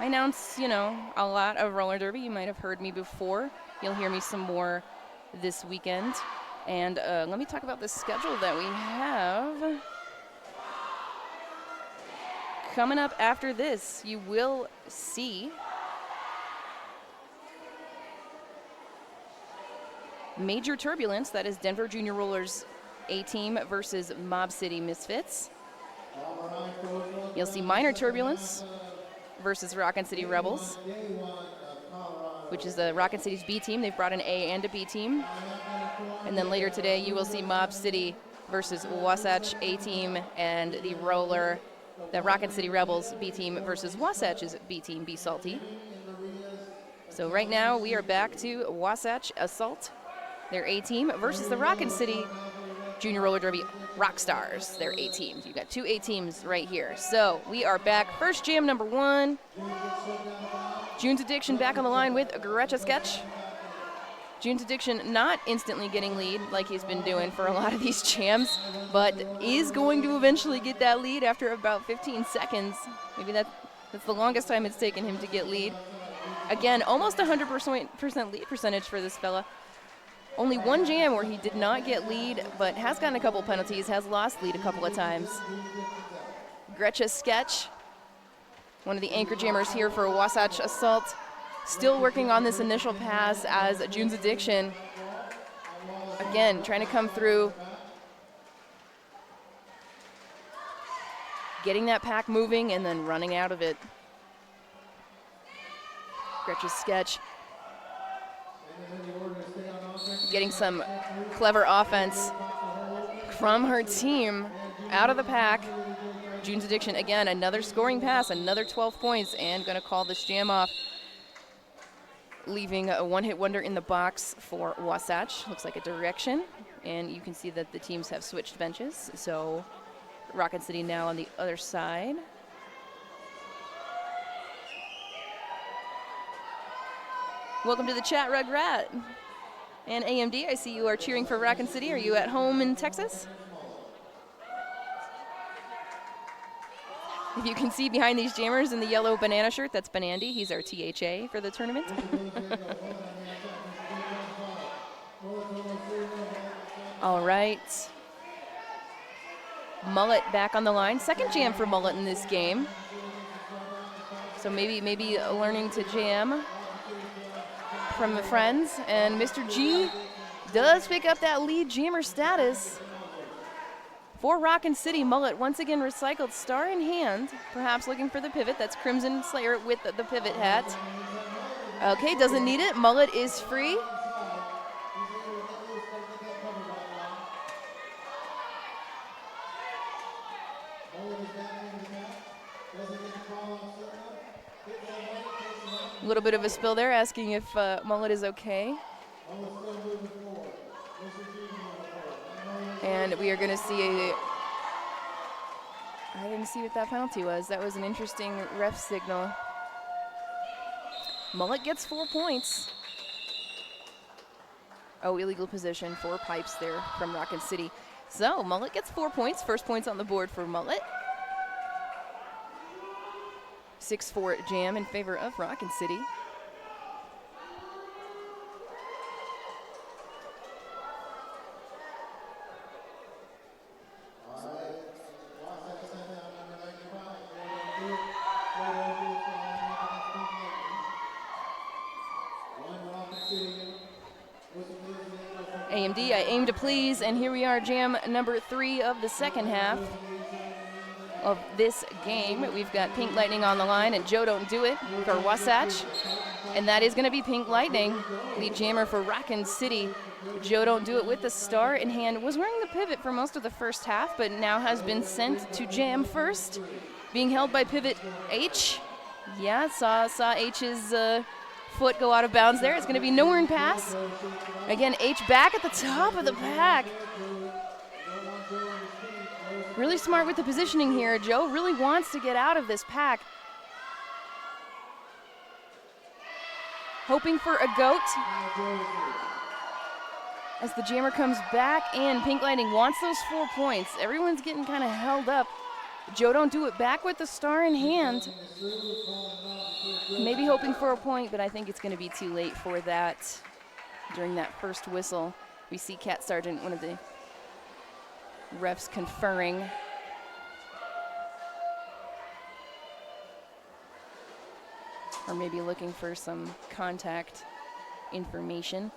I announce, a lot of roller derby. You might have heard me before. You'll hear me some more this weekend. And let me talk about the schedule that we have coming up after this, you will see Major Turbulence. That is Denver Junior Rollers A-Team versus Mob City Misfits. You'll see Minor Turbulence versus Rockin City Rebels, which is the Rockin City's B team. They've brought an A and a B team. And then later today, you will see Mob City versus Wasatch A team, and the Rockin City Rebels B team versus Wasatch's B team, Be Salty. So right now, we are back to Wasatch Assault, their A team, versus the Rockin City Junior Roller Derby Rockstars, their A teams. You got 2 A teams right here. So we are back. First jam number 1. June's Addiction back on the line with a Gretcha Sketch. June's Addiction not instantly getting lead like he's been doing for a lot of these jams, but is going to eventually get that lead after about 15 seconds. Maybe that's the longest time it's taken him to get lead. Again, almost 100% lead percentage for this fella. Only one jam where he did not get lead, but has gotten a couple penalties, has lost lead a couple of times. Gretcha Sketch, one of the anchor jammers here for Wasatch Assault, still working on this initial pass as June's Addiction. Again, trying to come through, getting that pack moving and then running out of it. Gretcha Sketch getting some clever offense from her team out of the pack. June's Addiction, again, another scoring pass, another 12 points, and going to call this jam off, leaving a one-hit wonder in the box for Wasatch. Looks like a direction, and you can see that the teams have switched benches, so Rockin City now on the other side. Welcome to the chat, Rugrat. And AMD, I see you are cheering for Rockin City. Are you at home in Texas? If you can see behind these jammers in the yellow banana shirt, that's Benandy. He's our THA for the tournament. All right. Mullet back on the line. Second jam for Mullet in this game. So maybe learning to jam from the friends. And Mr. G does pick up that lead jammer status for Rockin City. Mullet once again recycled, star in hand, perhaps looking for the pivot. That's Crimson Slayer with the pivot hat. Okay, doesn't need it. Mullet is free. A little bit of a spill there, asking if Mullet is okay. And we are going to see I didn't see what that penalty was. That was an interesting ref signal. Mullet gets 4 points. Oh, illegal position, 4 pipes there from Rockin City. So Mullet gets 4 points. First points on the board for Mullet. 6-4 jam in favor of Rockin City. AMD, I aim to please, and here we are, jam number 3 of the second half of this game. We've got Pink Lightning on the line, and Joe Don't Do It for Wasatch. And that is going to be Pink Lightning, lead jammer for Rockin City. Joe Don't Do It with the star in hand. Was wearing the pivot for most of the first half, but now has been sent to jam first. Being held by pivot H. Yeah, saw H's foot go out of bounds there. It's going to be nowhere in pass. Again, H back at the top of the pack. Really smart with the positioning here. Joe really wants to get out of this pack. Hoping for a goat. As the jammer comes back in, Pink Lightning wants those 4 points. Everyone's getting kind of held up. Joe Don't Do It back with the star in hand. Maybe hoping for a point, but I think it's going to be too late for that. During that first whistle, we see Cat Sargent, one of the refs, conferring. or maybe looking for some contact information.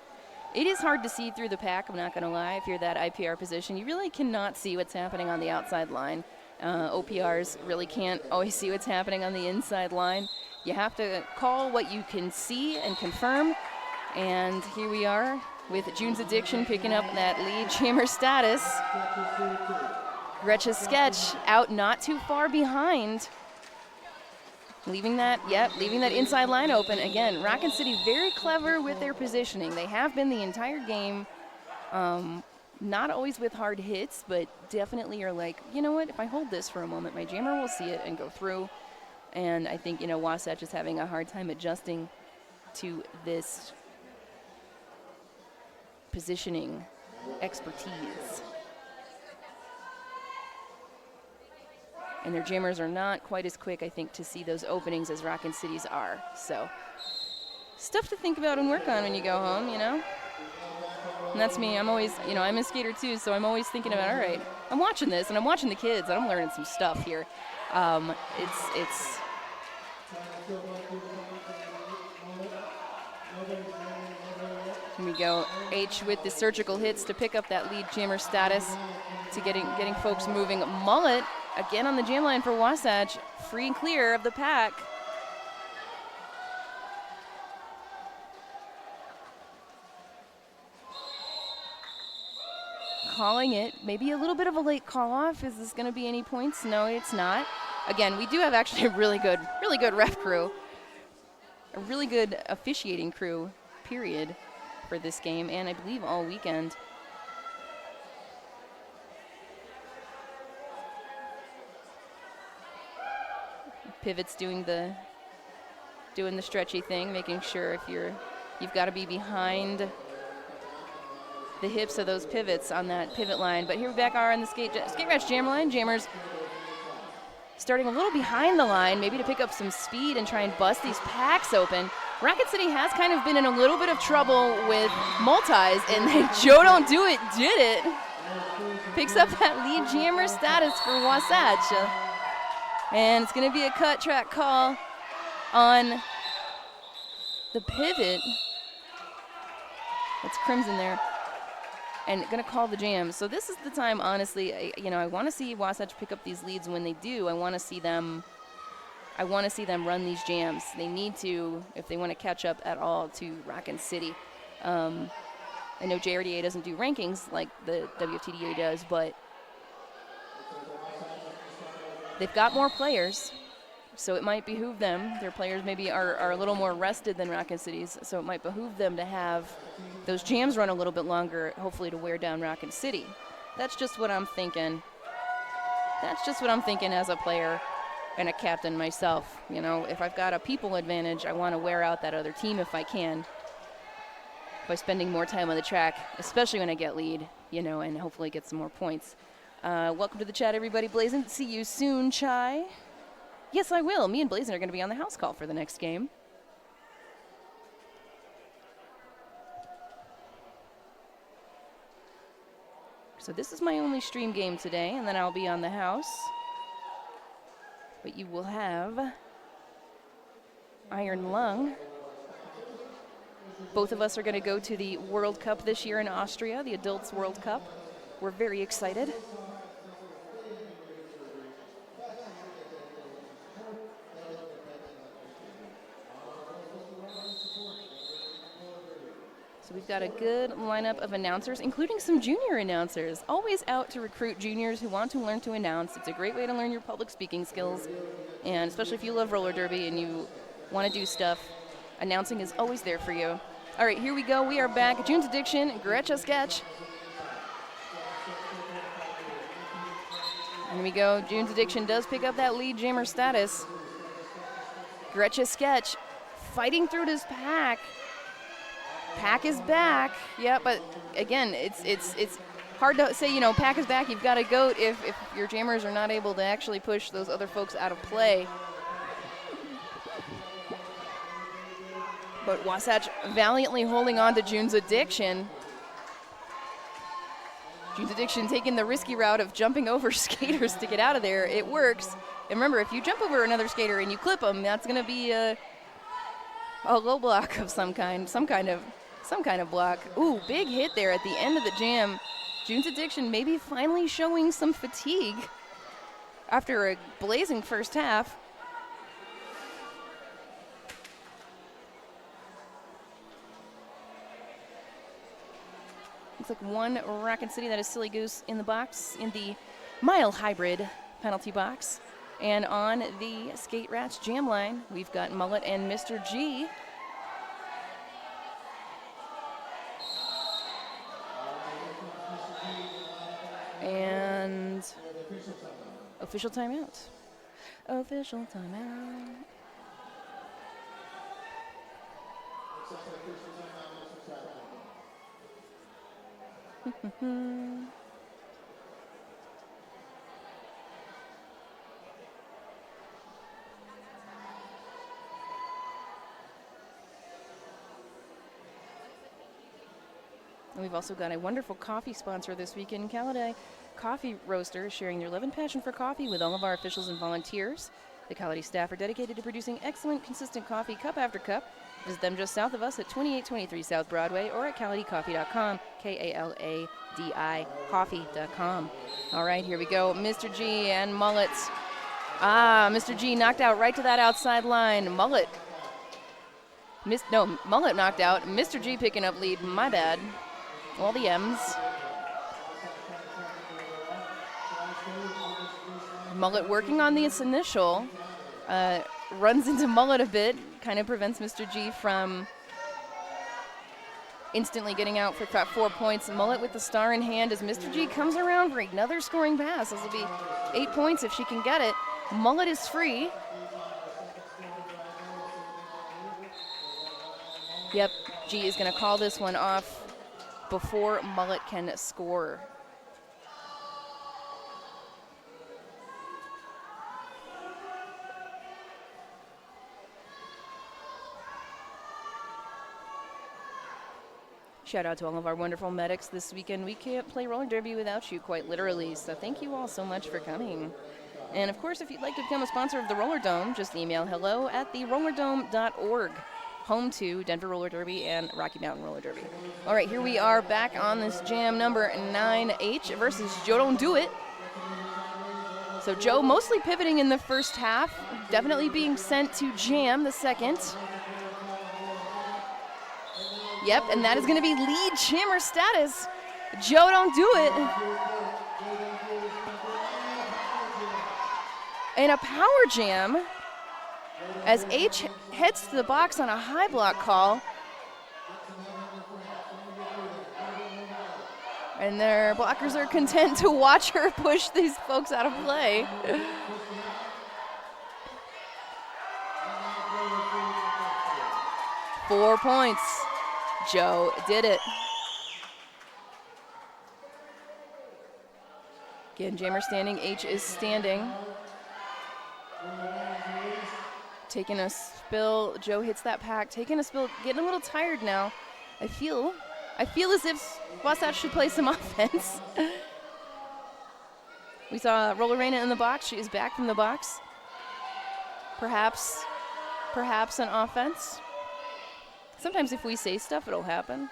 It is hard to see through the pack, I'm not going to lie. If you're that IPR position, you really cannot see what's happening on the outside line. OPRs really can't always see what's happening on the inside line. You have to call what you can see and confirm. And here we are with June's Addiction picking up that lead jammer status. Gretcha's Sketch out not too far behind. Leaving that inside line open. Again, Rockin City very clever with their positioning. They have been the entire game. Not always with hard hits, but definitely are like, you know what, if I hold this for a moment, my jammer will see it and go through. And I think, Wasatch is having a hard time adjusting to this positioning expertise. And their jammers are not quite as quick, I think, to see those openings as Rockin City's are. So, stuff to think about and work on when you go home, And that's me. I'm always, I'm a skater too, so I'm always thinking about, all right, I'm watching this, and I'm watching the kids, and I'm learning some stuff here. It's Here we go. H with the surgical hits to pick up that lead jammer status, to getting folks moving. Mullet again on the jam line for Wasatch, free and clear of the pack. Calling it, maybe a little bit of a late call off. Is this going to be any points? No, it's not. Again, we do have actually a really good ref crew, a really good officiating crew, period, for this game, and I believe all weekend. Pivots doing the stretchy thing, making sure if you've got to be behind the hips of those pivots on that pivot line. But here we back are on the skate match jam line. Jammers starting a little behind the line, maybe to pick up some speed and try and bust these packs open. Rockin City has kind of been in a little bit of trouble with multis, and Joe Don't Do It did it. Picks up that lead jammer status for Wasatch. And it's going to be a cut track call on the pivot. That's Crimson there. And going to call the jam. So this is the time, honestly, I want to see Wasatch pick up these leads. When they do, I want to see them run these jams. They need to, if they want to catch up at all to Rockin City. I know JRDA doesn't do rankings like the WFTDA does, but they've got more players, so it might behoove them. Their players maybe are a little more rested than Rockin City's, so it might behoove them to have those jams run a little bit longer, hopefully to wear down Rockin City. That's just what I'm thinking. That's just what I'm thinking as a player and a captain myself. If I've got a people advantage, I want to wear out that other team if I can by spending more time on the track, especially when I get lead, and hopefully get some more points. Welcome to the chat, everybody. Blazin', see you soon, Chai. Yes, I will. Me and Blazin' are going to be on the house call for the next game. So this is my only stream game today, and then I'll be on the house. But you will have Iron Lung. Both of us are going to go to the World Cup this year in Austria, the Adults World Cup. We're very excited. So we've got a good lineup of announcers, including some junior announcers. Always out to recruit juniors who want to learn to announce. It's a great way to learn your public speaking skills. And especially if you love roller derby and you want to do stuff, announcing is always there for you. All right, here we go. We are back. June's Addiction, Gretcha Sketch. Here we go. June's Addiction does pick up that lead jammer status. Gretcha Sketch fighting through this pack. Pack is back. Yeah, but again, it's hard to say, pack is back. You've got a goat if your jammers are not able to actually push those other folks out of play. But Wasatch valiantly holding on to June's Addiction. June's Addiction taking the risky route of jumping over skaters to get out of there. It works. And remember, if you jump over another skater and you clip them, that's going to be a low block of some kind of block. Ooh, big hit there at the end of the jam. June's Addiction maybe finally showing some fatigue after a blazing first half. Looks like one Rockin City, that is Silly Goose in the box, in the Mile Hybrid penalty box. And on the Skate Rats jam line, we've got Mullet and Mr. G. And official timeout. Official timeout. And we've also got a wonderful coffee sponsor this weekend, Caladay Coffee Roasters, sharing their love and passion for coffee with all of our officials and volunteers. The Caladay staff are dedicated to producing excellent, consistent coffee cup after cup. Visit them just south of us at 2823 South Broadway or at caladaycoffee.com, K-A-L-A-D-I coffee.com. All right, here we go. Mr. G and Mullet. Mr. G knocked out right to that outside line. Mullet. Mullet knocked out. Mr. G picking up lead. My bad. All the M's. Mullet working on this initial. Runs into Mullet a bit. Kind of prevents Mr. G from instantly getting out for 4 points. Mullet with the star in hand as Mr. G comes around for another scoring pass. This will be 8 points if she can get it. Mullet is free. Yep, G is going to call this one off before Mullet can score. Shout out to all of our wonderful medics this weekend. We can't play roller derby without you, quite literally, so thank you all so much for coming. And of course, if you'd like to become a sponsor of the Roller Dome, just email hello@therollerdome.org. Home to Denver Roller Derby and Rocky Mountain Roller Derby. All right, here we are back on this jam number 9H versus Joe Don't Do It. So Joe mostly pivoting in the first half, definitely being sent to jam the second. Yep, and that is going to be lead jammer status. Joe Don't Do It. And a power jam as H heads to the box on a high block call. And their blockers are content to watch her push these folks out of play. Four points. Joe did it. Again, jammer standing, H is standing. Taking a spill, Joe hits that pack, taking a spill, getting a little tired now. I feel as if Wasatch should play some offense. We saw Roller Reina in the box, she is back from the box. Perhaps an offense. Sometimes if we say stuff, it'll happen.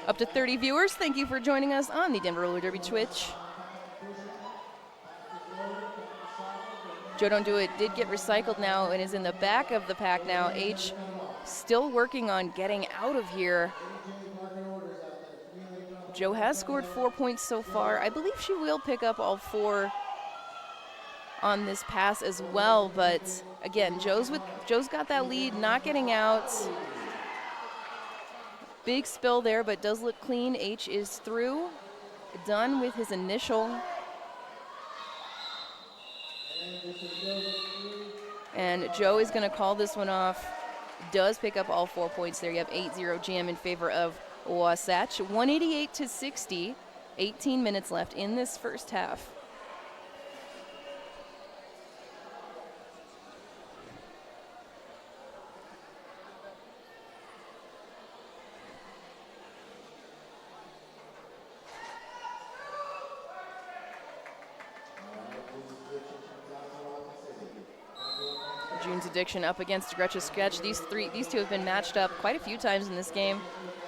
Up to 30 viewers, thank you for joining us on the Denver Roller Derby Twitch. Joe Don't Do It did get recycled now and is in the back of the pack now. H still working on getting out of here. Joe has scored 4 points so far. I believe she will pick up all 4 on this pass as well, but again, Joe's got that lead, not getting out. Big spill there, but does look clean. H is through, done with his initial. And Joe is going to call this one off. Does pick up all 4 points there. You have 8-0 jam in favor of Wasatch. 188-60. 18 minutes left in this first half. Addiction up against Gretchen Sketch. These two have been matched up quite a few times in this game.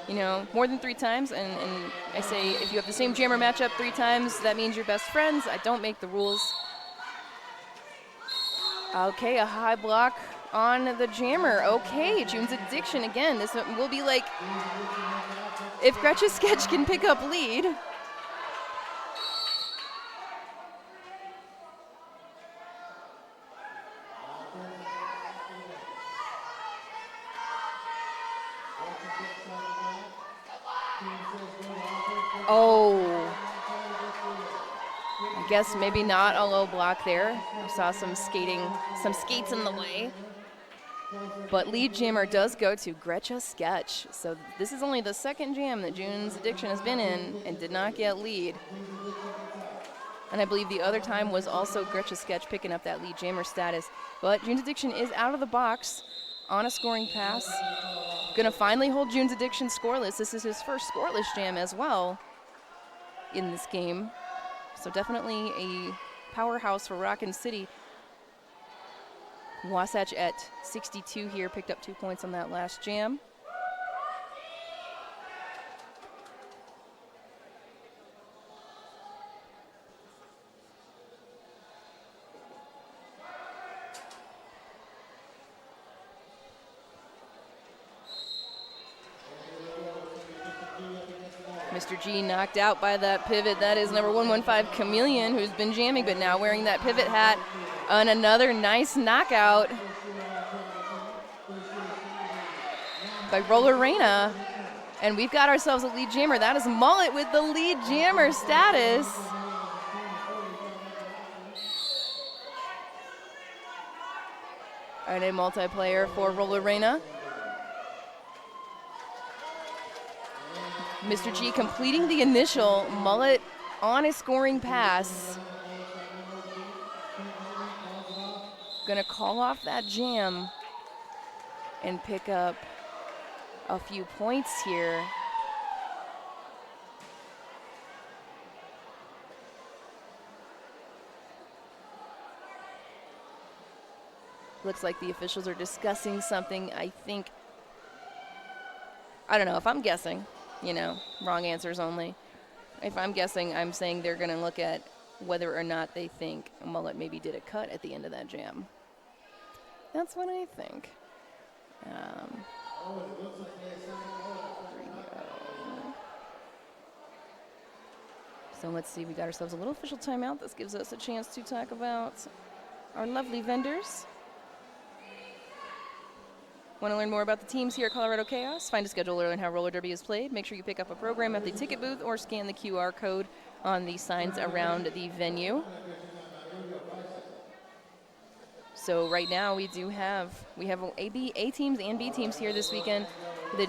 You know, more than 3 times, and I say if you have the same jammer matchup 3 times, that means you're best friends. I don't make the rules. Okay, a high block on the jammer. Okay, June's Addiction again. This will be like, if Gretchen Sketch can pick up lead. Oh, I guess maybe not a low block there. I saw some skates in the way. But lead jammer does go to Gretchen Sketch. So this is only the 2nd jam that June's Addiction has been in and did not get lead. And I believe the other time was also Gretchen Sketch picking up that lead jammer status. But June's Addiction is out of the box on a scoring pass. Gonna finally hold June's Addiction scoreless. This is his first scoreless jam as well in this game. So definitely a powerhouse for Rockin City. Wasatch at 62 here, picked up 2 points on that last jam. Mr. G knocked out by that pivot. That is number 115 Chameleon, who's been jamming, but now wearing that pivot hat. And another nice knockout by Roller Reina. And we've got ourselves a lead jammer. That is Mullet with the lead jammer status. And a multiplayer for Roller Reina. Mr. G completing the initial, Mullet on a scoring pass. Gonna call off that jam and pick up a few points here. Looks like the officials are discussing something. I don't know, if I'm guessing, you know, wrong answers only. If I'm guessing, I'm saying they're gonna look at whether or not they think Mullet maybe did a cut at the end of that jam. That's what I think. So let's see, we got ourselves a little official timeout. This gives us a chance to talk about our lovely vendors. Want to learn more about the teams here at Colorado Chaos? Find a schedule to learn how roller derby is played. Make sure you pick up a program at the ticket booth or scan the QR code on the signs around the venue. So right now we have A teams and B teams here this weekend.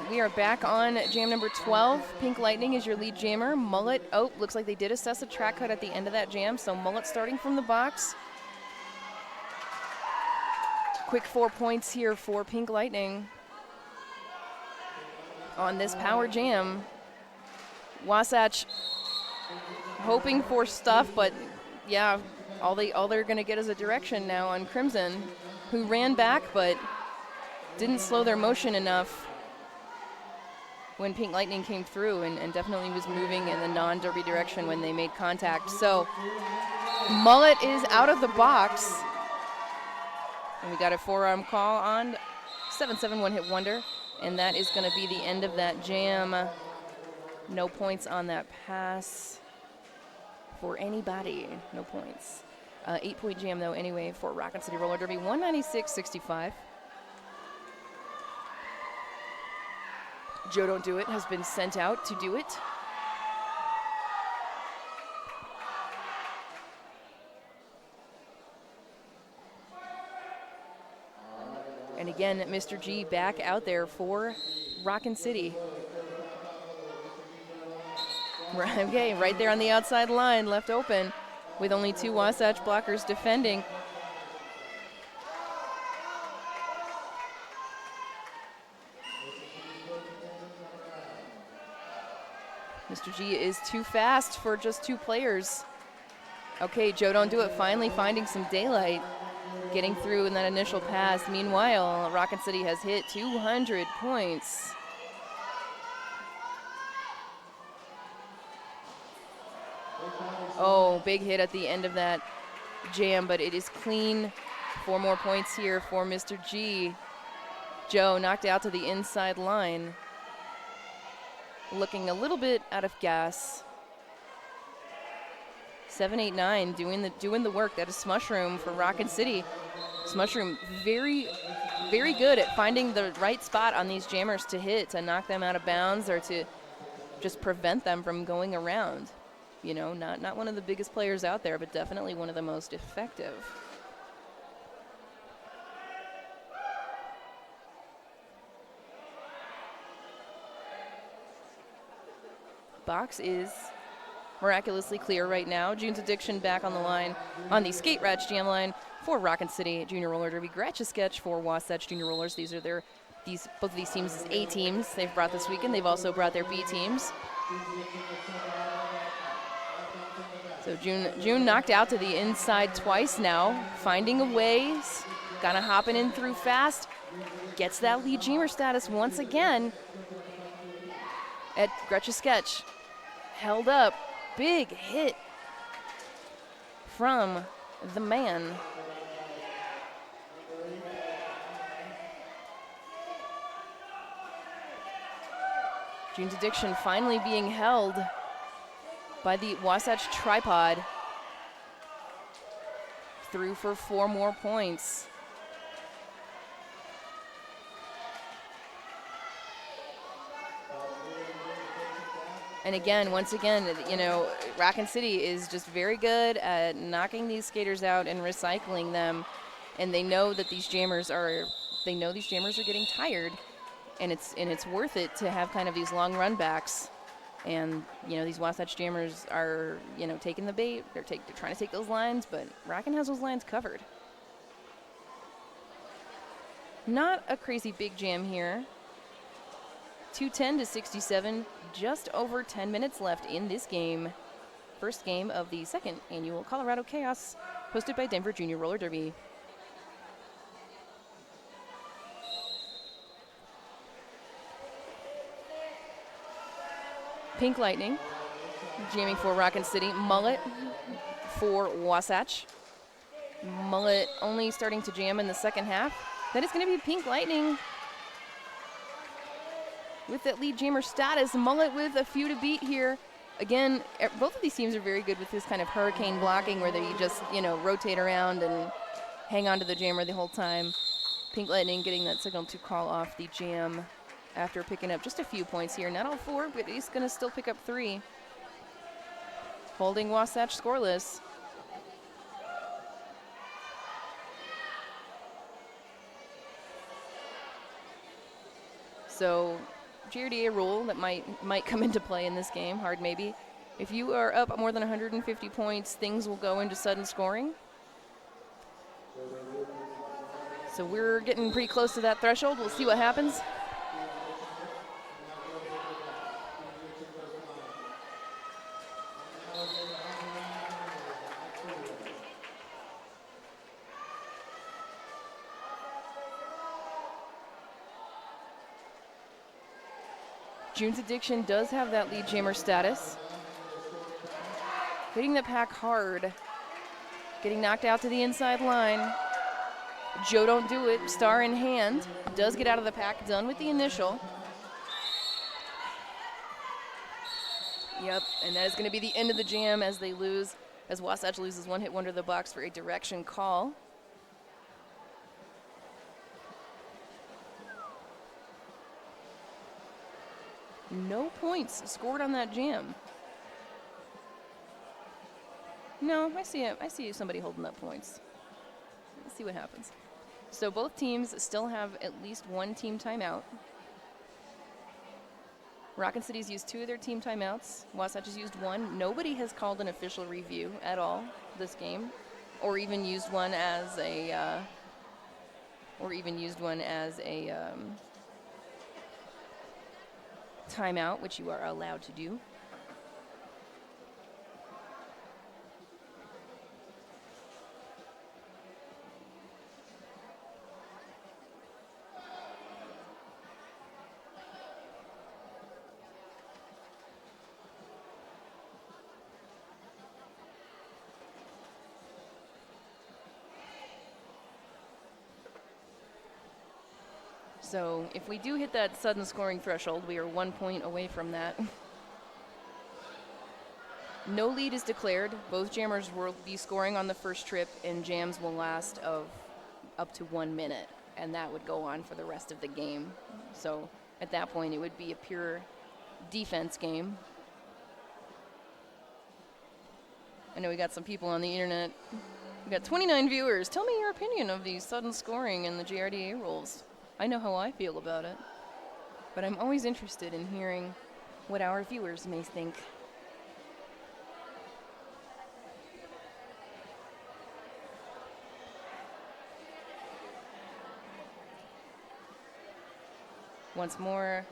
We are back on jam number 12. Pink Lightning is your lead jammer. Mullet, looks like they did assess a track cut at the end of that jam. So Mullet starting from the box. Quick 4 points here for Pink Lightning on this power jam. Wasatch hoping for stuff, but yeah, all they're gonna get is a direction now on Crimson, who ran back but didn't slow their motion enough when Pink Lightning came through, and definitely was moving in the non-derby direction when they made contact. So Mullet is out of the box. And we got a forearm call on 7-7 one-hit wonder, and that is going to be the end of that jam. No points on that pass for anybody. No points. 8-point jam, though, anyway, for Rockin City Roller Derby, 196-65. Joe Don't Do It has been sent out to do it. And again, Mr. G back out there for Rockin City. Okay, right there on the outside line, left open, with only 2 Wasatch blockers defending. Mr. G is too fast for just 2 players. Okay, Joe Don't Do It finally finding some daylight. getting through in that initial pass. Meanwhile, Rockin City has hit 200 points. Oh, big hit at the end of that jam, but it is clean. 4 more points here for Mr. G. Joe knocked out to the inside line. Looking a little bit out of gas. 7-8-9 doing the work. That is Smushroom for Rockin City. Smushroom very, very good at finding the right spot on these jammers to hit, to knock them out of bounds or to just prevent them from going around. You know, not one of the biggest players out there, but definitely one of the most effective. Box is miraculously clear right now. June's Addiction back on the line, on the Skate Rats Jam line for Rockin City Junior Roller Derby. Gratcha Sketch for Wasatch Junior Rollers. These are both of these teams is A teams they've brought this weekend. They've also brought their B teams. So June knocked out to the inside twice now, finding a way, kind of hopping in through fast, gets that lead jammer status once again. At Gretchen Sketch, held up, big hit from the man. June's Addiction finally being held by the Wasatch Tripod. Through for 4 more points. And again, once again, you know, Rockin City is just very good at knocking these skaters out and recycling them. And they know that these jammers are getting tired, and it's worth it to have kind of these long run backs. And, you know, these Wasatch jammers are, you know, taking the bait. They're trying to take those lines, but Rockin has those lines covered. Not a crazy big jam here. 210 to 67, just over 10 minutes left in this game. First game of the second annual Colorado Chaos, hosted by Denver Junior Roller Derby. Pink Lightning, jamming for Rockin City. Mullet for Wasatch. Mullet only starting to jam in the second half. That is going to be Pink Lightning with that lead jammer status. Mullet with a few to beat here. Again, both of these teams are very good with this kind of hurricane blocking where they just, you know, rotate around and hang on to the jammer the whole time. Pink Lightning getting that signal to call off the jam after picking up just a few points here. Not all 4, but he's going to still pick up 3. Holding Wasatch scoreless. So GRDA rule that might come into play in this game, hard maybe. If you are up more than 150 points, things will go into sudden scoring. So we're getting pretty close to that threshold. We'll see what happens. June's Addiction does have that lead jammer status. Hitting the pack hard. Getting knocked out to the inside line. Joe don't do it, star in hand. Does get out of the pack, done with the initial. Yep, and that is going to be the end of the jam as Wasatch loses one hit wonder of the box for a direction call. No points scored on that jam. No, I see somebody holding up points. Let's see what happens. So both teams still have at least one team timeout. Rockin City's used 2 of their team timeouts. Wasatch has used 1. Nobody has called an official review at all this game, or even used one as a timeout, which you are allowed to do. So if we do hit that sudden scoring threshold, we are 1 point away from that. No lead is declared. Both jammers will be scoring on the first trip, and jams will last of up to 1 minute, and that would go on for the rest of the game. So at that point, it would be a pure defense game. I know we got some people on the internet. We got 29 viewers. Tell me your opinion of the sudden scoring and the JRDA rules. I know how I feel about it, but I'm always interested in hearing what our viewers may think. Once more,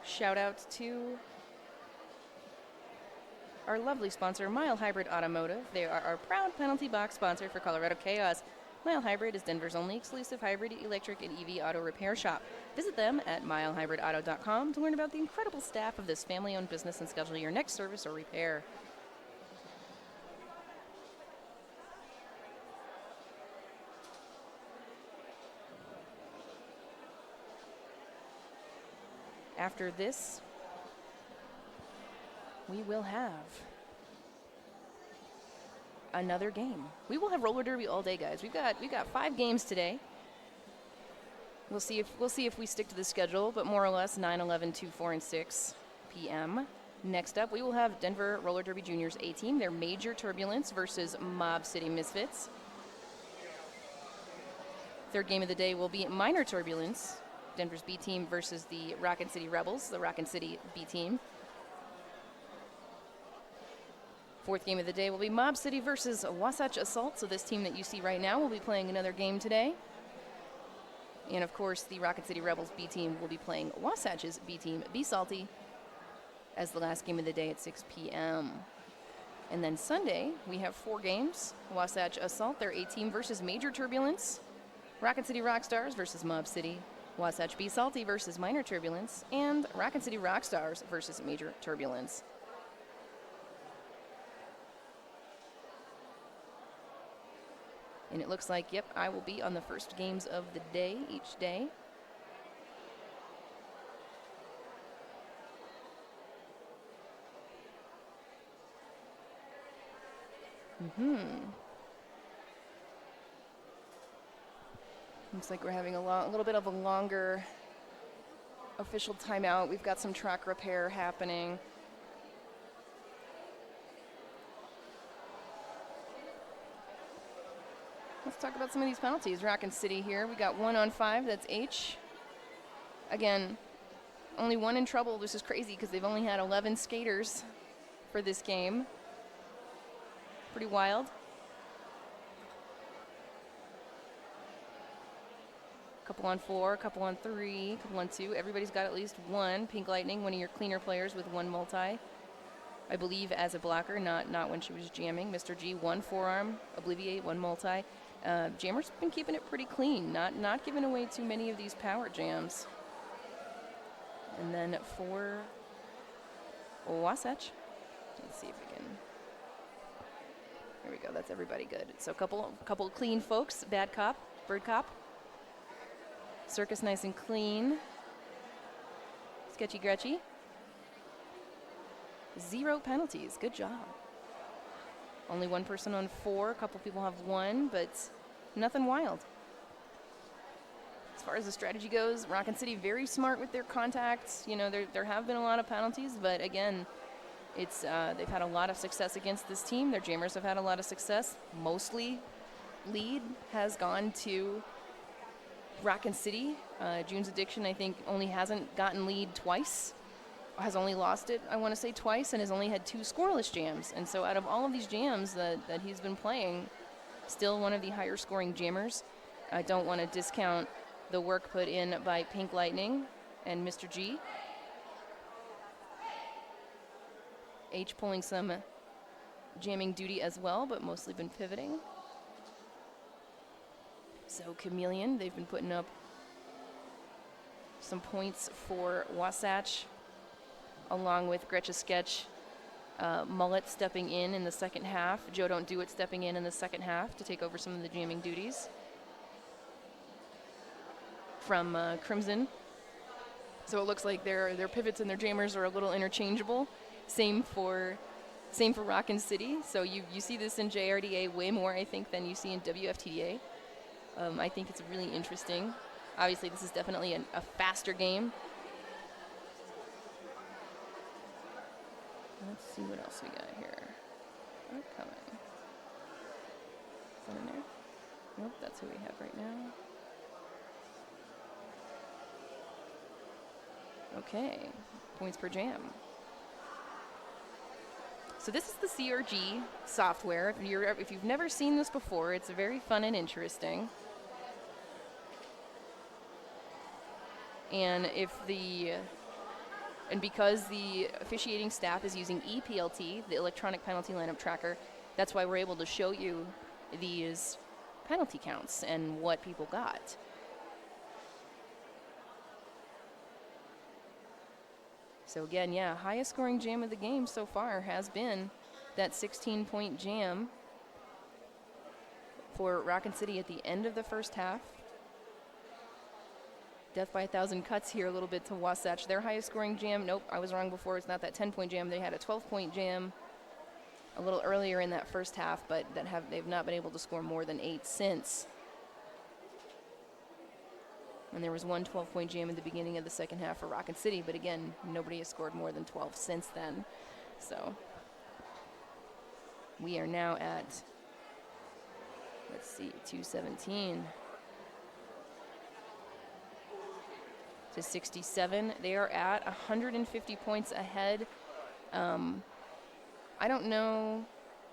shout out to our lovely sponsor, Mile Hybrid Automotive. They are our proud penalty box sponsor for Colorado Chaos. Mile Hybrid is Denver's only exclusive hybrid, electric, and EV auto repair shop. Visit them at milehybridauto.com to learn about the incredible staff of this family-owned business and schedule your next service or repair. After this, we will have another game. We will have roller derby all day, guys. We've got 5 games today. We'll see if we stick to the schedule, but more or less 9, 11, 2, 4, and 6 p.m. Next up, we will have Denver Roller Derby Juniors A team. Their Major Turbulence versus Mob City Misfits. Third game of the day will be Minor Turbulence, Denver's B team versus the Rockin City Rebels, the Rockin City B team. Fourth game of the day will be Mob City versus Wasatch Assault. So this team that you see right now will be playing another game today. And of course, the Rockin City Rebels B team will be playing Wasatch's B team, Be Salty, as the last game of the day at 6 p.m. And then Sunday, we have 4 games. Wasatch Assault, their A team versus Major Turbulence. Rockin City Rockstars versus Mob City. Wasatch Be Salty versus Minor Turbulence. And Rockin City Rockstars versus Major Turbulence. And it looks like, yep, I will be on the first games of the day, each day. Looks like we're having a little bit of a longer official timeout. We've got some track repair happening. Let's talk about some of these penalties. Rockin City here. We got 1 on 5. That's H. Again, only 1 in trouble. This is crazy because they've only had 11 skaters for this game. Pretty wild. Couple on 4, couple on 3, couple on 2. Everybody's got at least 1. Pink Lightning, one of your cleaner players with 1 multi. I believe as a blocker, not when she was jamming. Mr. G, 1 forearm. Obliviate, 1 multi. Jammer's been keeping it pretty clean, not giving away too many of these power jams. And then for Wasatch, let's see if we can. There we go. That's everybody good. So a couple clean folks. Bad cop, bird cop. Circus nice and clean. Sketchy Gretchy. 0 penalties. Good job. Only 1 person on 4. A couple people have 1, but nothing wild. As far as the strategy goes, Rockin City very smart with their contacts. You know, there have been a lot of penalties, but again, it's they've had a lot of success against this team. Their jammers have had a lot of success. Mostly lead has gone to Rockin City. June's Addiction, I think, only hasn't gotten lead twice. Has only lost it, I want to say, twice, and has only had 2 scoreless jams. And so out of all of these jams that he's been playing, still one of the higher scoring jammers. I don't want to discount the work put in by Pink Lightning and Mr. G. H pulling some jamming duty as well, but mostly been pivoting. So Chameleon, they've been putting up some points for Wasatch, along with Gretcha Sketch, Mullet stepping in the second half. Joe Don't Do It stepping in the second half to take over some of the jamming duties. from Crimson. So it looks like their pivots and their jammers are a little interchangeable. Same for Rockin City. So you see this in JRDA way more, I think, than you see in WFTDA. I think it's really interesting. Obviously, this is definitely a faster game. Let's see what else we got here. Upcoming. Is that in there? Nope, that's who we have right now. Okay, points per jam. So this is the CRG software. If you've never seen this before, it's very fun and interesting. And because the officiating staff is using EPLT, the electronic penalty lineup tracker, that's why we're able to show you these penalty counts and what people got. So again, yeah, highest scoring jam of the game so far has been that 16-point jam for Rockin City at the end of the first half. Death by 1,000 cuts here a little bit to Wasatch. Their highest scoring jam, nope, I was wrong before. It's not that 10-point jam. They had a 12-point jam a little earlier in that first half, but they've not been able to score more than 8 since. And there was one 12-point jam in the beginning of the second half for Rockin City, but again, nobody has scored more than 12 since then. So we are now at, let's see, 217 to 67. They are at 150 points ahead. I don't know.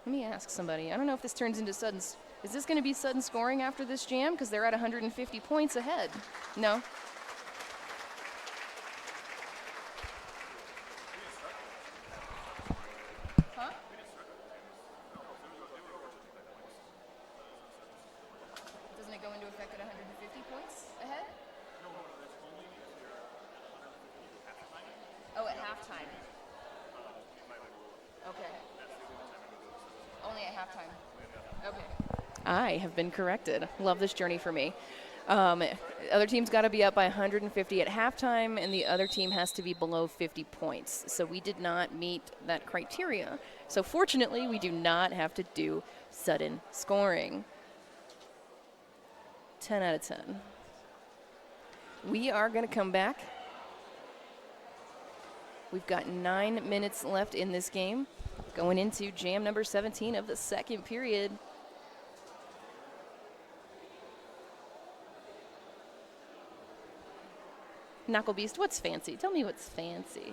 Let me ask somebody. I don't know if this turns into Sudden's. Is this going to be sudden scoring after this jam? Because they're at 150 points ahead. No? Huh? Doesn't it go into effect at 150 points ahead? Oh, at halftime. Okay. Only at halftime. Okay. I have been corrected. Love this journey for me. Other team's got to be up by 150 at halftime, and the other team has to be below 50 points. So we did not meet that criteria. So fortunately, we do not have to do sudden scoring. 10 out of 10. We are going to come back. We've got 9 minutes left in this game, going into jam number 17 of the second period. Knuckle Beast, what's fancy? Tell me what's fancy.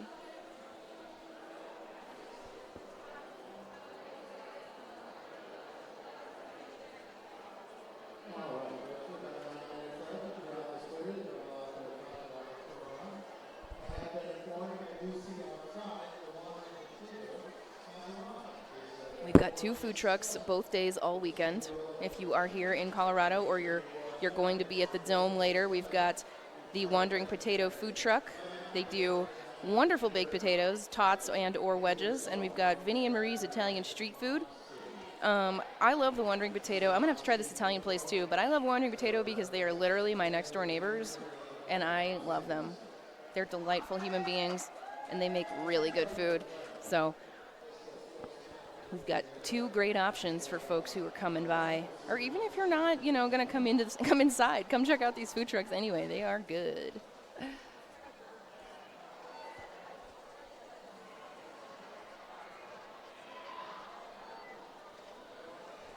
We've got 2 food trucks both days all weekend. If you are here in Colorado or you're going to be at the Dome later, we've got the Wandering Potato food truck. They do wonderful baked potatoes, tots and or wedges, and we've got Vinny and Marie's Italian street food. I love the Wandering Potato. I'm gonna have to try this Italian place too, but I love Wandering Potato because they are literally my next door neighbors, and I love them. They're delightful human beings, and they make really good food. So we've got 2 great options for folks who are coming by, or even if you're not, gonna come inside. Come check out these food trucks anyway. They are good.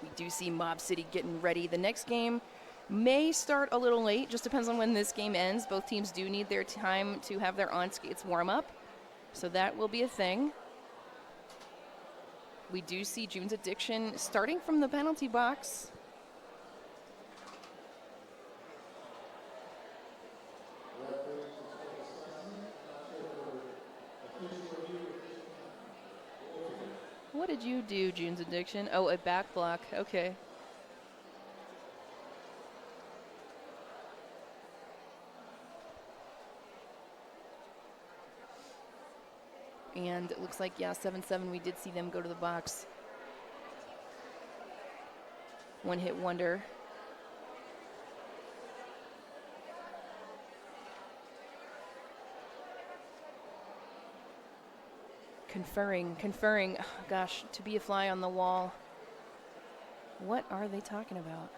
We do see Mob City getting ready. The next game may start a little late. Just depends on when this game ends. Both teams do need their time to have their on-skates warm up, so that will be a thing. We do see June's Addiction starting from the penalty box. What did you do, June's Addiction? Oh, a back block. Okay. And it looks like, yeah, 7-7, we did see them go to the box. One hit wonder. Conferring. Oh, gosh, to be a fly on the wall. What are they talking about?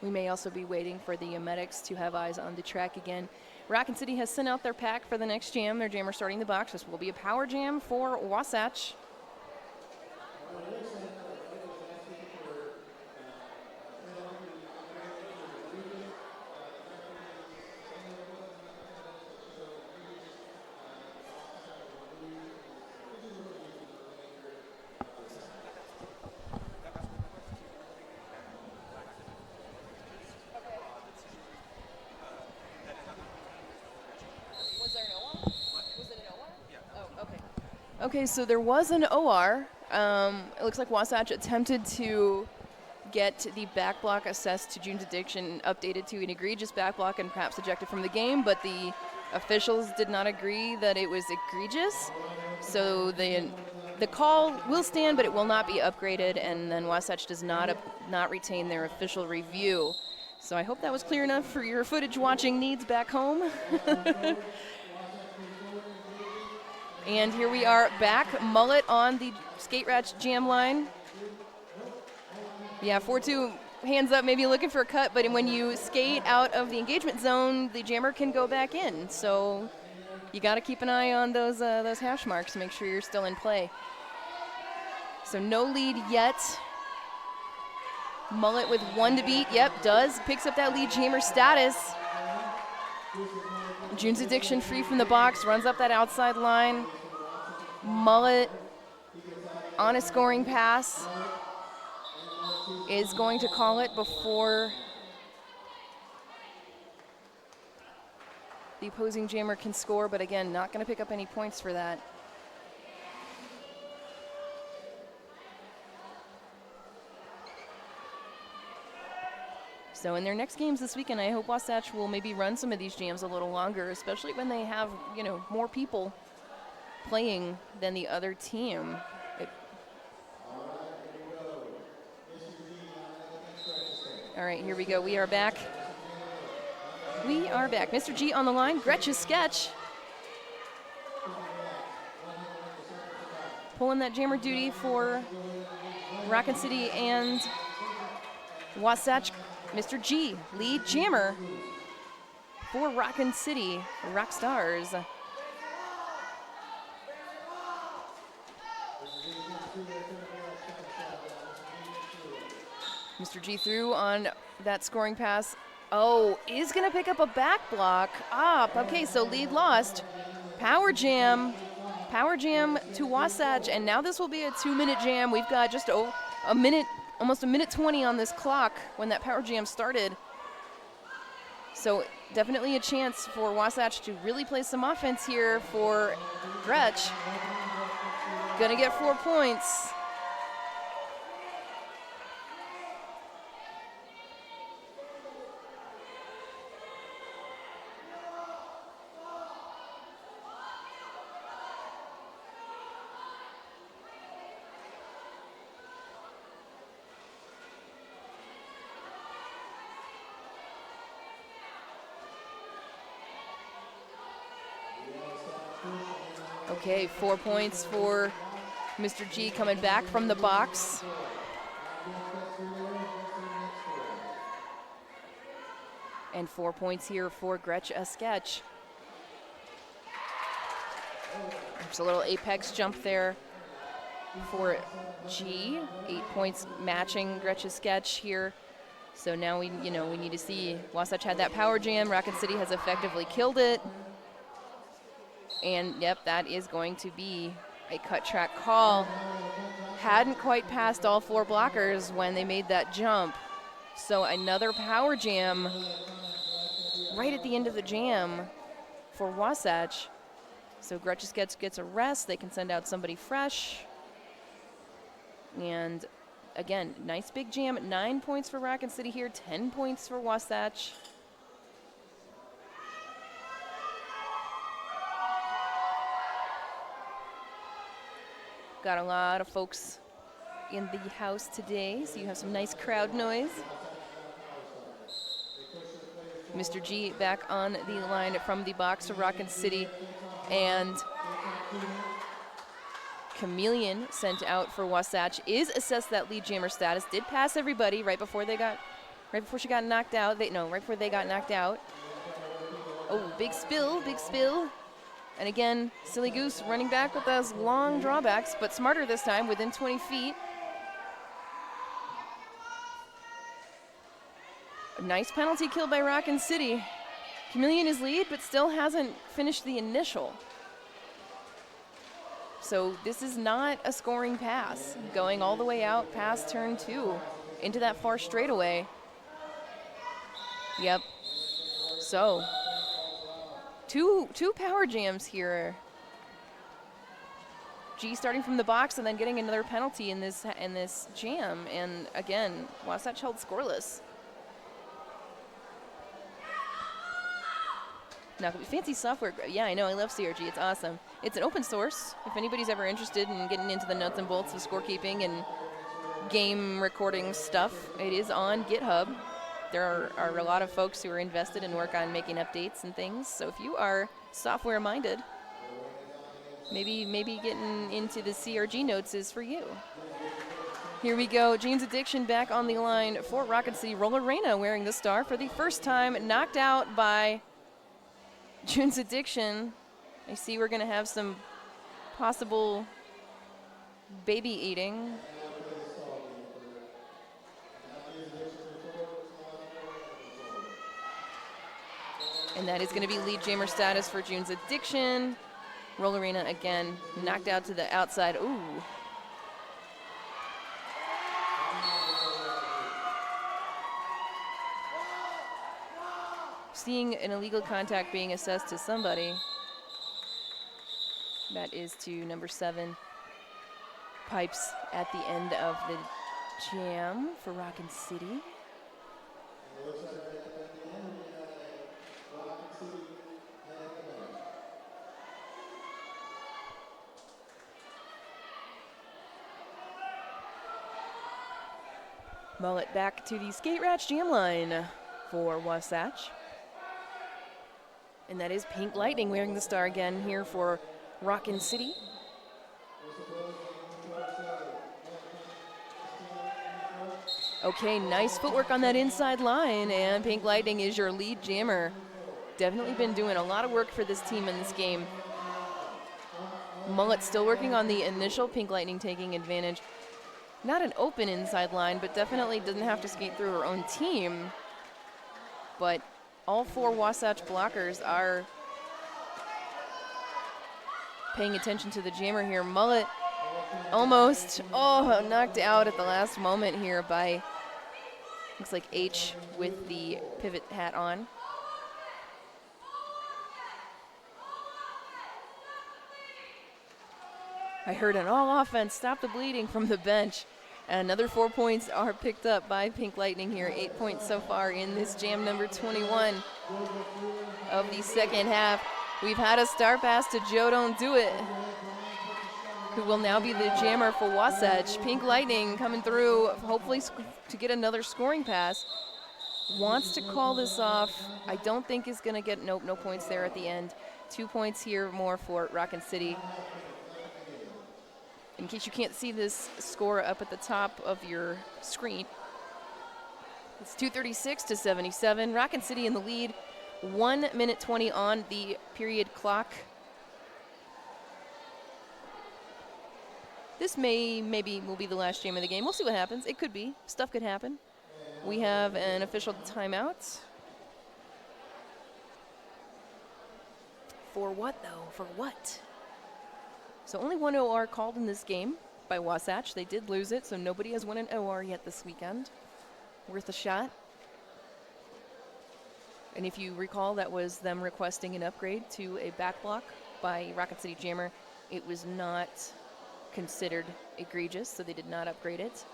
We may also be waiting for the medics to have eyes on the track again. Rockin City has sent out their pack for the next jam. Their jammer starting the box. This will be a power jam for Wasatch. Okay, so there was an OR. It looks like Wasatch attempted to get the back block assessed to June's addiction updated to an egregious back block and perhaps ejected from the game, but the officials did not agree that it was egregious. So the call will stand, but it will not be upgraded, and then Wasatch does not retain their official review. So I hope that was clear enough for your footage watching needs back home. And here we are back, Mullet on the skate ratch jam line. Yeah, 4-2, hands up, maybe looking for a cut, but when you skate out of the engagement zone, the jammer can go back in. So you got to keep an eye on those hash marks to make sure you're still in play. So no lead yet. Mullet with 1 to beat, yep, picks up that lead jammer status. June's Addiction free from the box, runs up that outside line. Mullet on a scoring pass is going to call it before the opposing jammer can score, but again, not going to pick up any points for that. So in their next games this weekend, I hope Wasatch will maybe run some of these jams a little longer, especially when they have, more people playing than the other team. All right, here we go. We are back. Mr. G on the line. Gretch's sketch. Pulling that jammer duty for Rockin City and Wasatch. Mr. G, lead jammer for Rockin City Rockstars. Mr. G through on that scoring pass. Oh, is going to pick up a back block. Okay, so lead lost. Power jam to Wasatch, and now this will be a 2-minute jam. We've got just a minute, almost a minute 20 on this clock when that power jam started. So definitely a chance for Wasatch to really play some offense here for Gretch. Gonna get 4 points. Okay, 4 points for Mr. G coming back from the box. And 4 points here for Gretch a sketch. There's a little apex jump there for G. 8 points matching Gretch's sketch here. So now we need to see. Wasatch had that power jam. Rockin City has effectively killed it. And yep, that is going to be a cut track call. Hadn't quite passed all 4 blockers when they made that jump. So another power jam right at the end of the jam for Wasatch. So Gretch gets a rest. They can send out somebody fresh. And again, nice big jam. 9 points for Rockin City here, 10 points for Wasatch. Got a lot of folks in the house today, so you have some nice crowd noise. Mr. G back on the line from the box for Rockin City, and Chameleon sent out for Wasatch is assessed that lead jammer status. Did pass everybody right before she got knocked out. Right before they got knocked out. Oh, big spill, big spill. And again, Silly Goose running back with those long drawbacks, but smarter this time, within 20 feet. A nice penalty kill by Rockin City. Chameleon is lead, but still hasn't finished the initial. So this is not a scoring pass. Going all the way out past turn 2 into that far straightaway. Yep. So two power jams here. G starting from the box and then getting another penalty in this jam. And again, Wasatch held scoreless. Now, fancy software. Yeah, I know. I love CRG. It's awesome. It's an open source. If anybody's ever interested in getting into the nuts and bolts of scorekeeping and game recording stuff, it is on GitHub. There are a lot of folks who are invested and work on making updates and things. So if you are software minded, maybe getting into the CRG notes is for you. Here we go. Gene's Addiction back on the line for Rockin City. Roller Reyna wearing the star for the first time, knocked out by June's Addiction. I see we're going to have some possible baby eating. And that is going to be lead jammer status for June's Addiction. Roller Reyna again knocked out to the outside. Ooh. Seeing an illegal contact being assessed to somebody. That is to number 7. Pipes at the end of the jam for Rockin City. Mullet back to the Skate Ratch jam line for Wasatch. And that is Pink Lightning wearing the star again here for Rockin City. Okay, nice footwork on that inside line, and Pink Lightning is your lead jammer. Definitely been doing a lot of work for this team in this game. Mullet still working on the initial, Pink Lightning taking advantage. Not an open inside line, but definitely doesn't have to skate through her own team. But all 4 Wasatch blockers are paying attention to the jammer here. Mullet almost, knocked out at the last moment here by, looks like H with the pivot hat on. I heard an all offense, stop the bleeding from the bench. And another 4 points are picked up by Pink Lightning here. 8 points so far in this jam number 21 of the second half. We've had a star pass to Joe Don't Do It, who will now be the jammer for Wasatch. Pink Lightning coming through, hopefully to get another scoring pass. Wants to call this off. I don't think is going to get, no points there at the end. 2 points here more for Rockin City. In case you can't see this score up at the top of your screen, it's 236-77. Rockin City in the lead. 1 minute 20 on the period clock. This maybe will be the last jam of the game. We'll see what happens. It could be. Stuff could happen. We have an official timeout. For what, though? For what? So only 1 OR called in this game by Wasatch. They did lose it, so nobody has won an OR yet this weekend. Worth a shot. And if you recall, that was them requesting an upgrade to a back block by Rockin City Jammer. It was not considered egregious, so they did not upgrade it.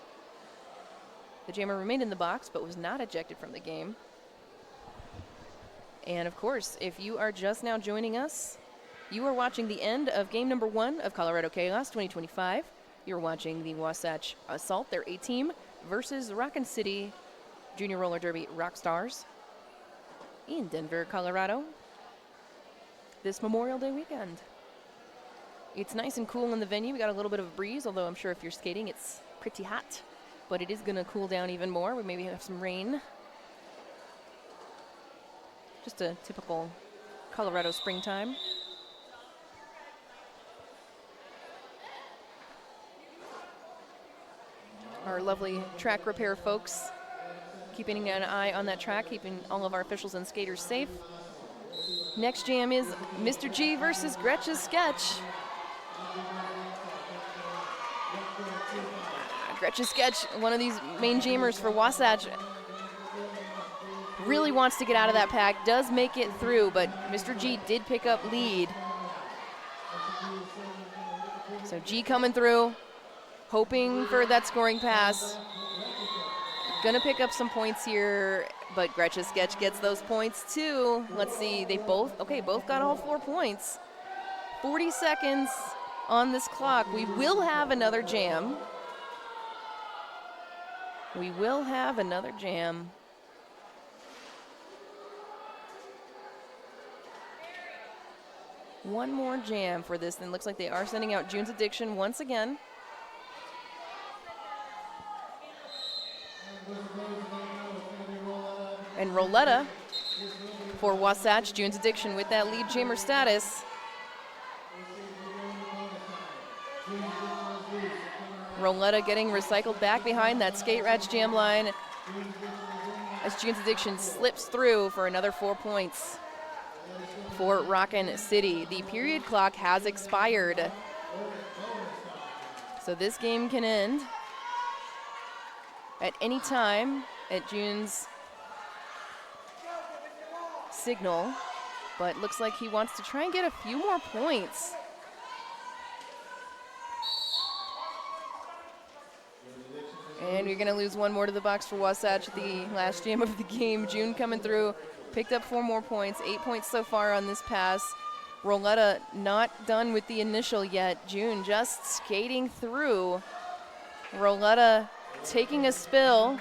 The jammer remained in the box, but was not ejected from the game. And of course, if you are just now joining us, you are watching the end of game number 1 of Colorado Chaos 2025. You're watching the Wasatch Assault, their A team, versus Rockin City Junior Roller Derby Rockstars. in Denver, Colorado, this Memorial Day weekend. It's nice and cool in the venue. We got a little bit of a breeze, although I'm sure if you're skating, it's pretty hot. But it is going to cool down even more. We maybe have some rain. Just a typical Colorado springtime. Our lovely track repair folks keeping an eye on that track, keeping all of our officials and skaters safe. Next jam is Mr. G versus Gretch's Sketch. Gretch's Sketch, one of these main jammers for Wasatch, really wants to get out of that pack, does make it through, but Mr. G did pick up lead. So G coming through, hoping for that scoring pass. Gonna pick up some points here, but Gretch's Sketch gets those points too. Let's see, they both got all 4 points. 40 seconds on this clock. We will have another jam. We will have another jam. One more jam for this, and looks like they are sending out June's Addiction once again. And Roletta for Wasatch, June's Addiction with that lead jammer status. Roletta getting recycled back behind that skate ratch jam line as June's Addiction slips through for another 4 points for Rockin City. The period clock has expired, so this game can end at any time at June's signal, but looks like he wants to try and get a few more points. And you're gonna lose one more to the box for Wasatch at the last jam of the game. June coming through, picked up 4 more points, 8 points so far on this pass. Roletta not done with the initial yet. June just skating through. Roletta taking a spill.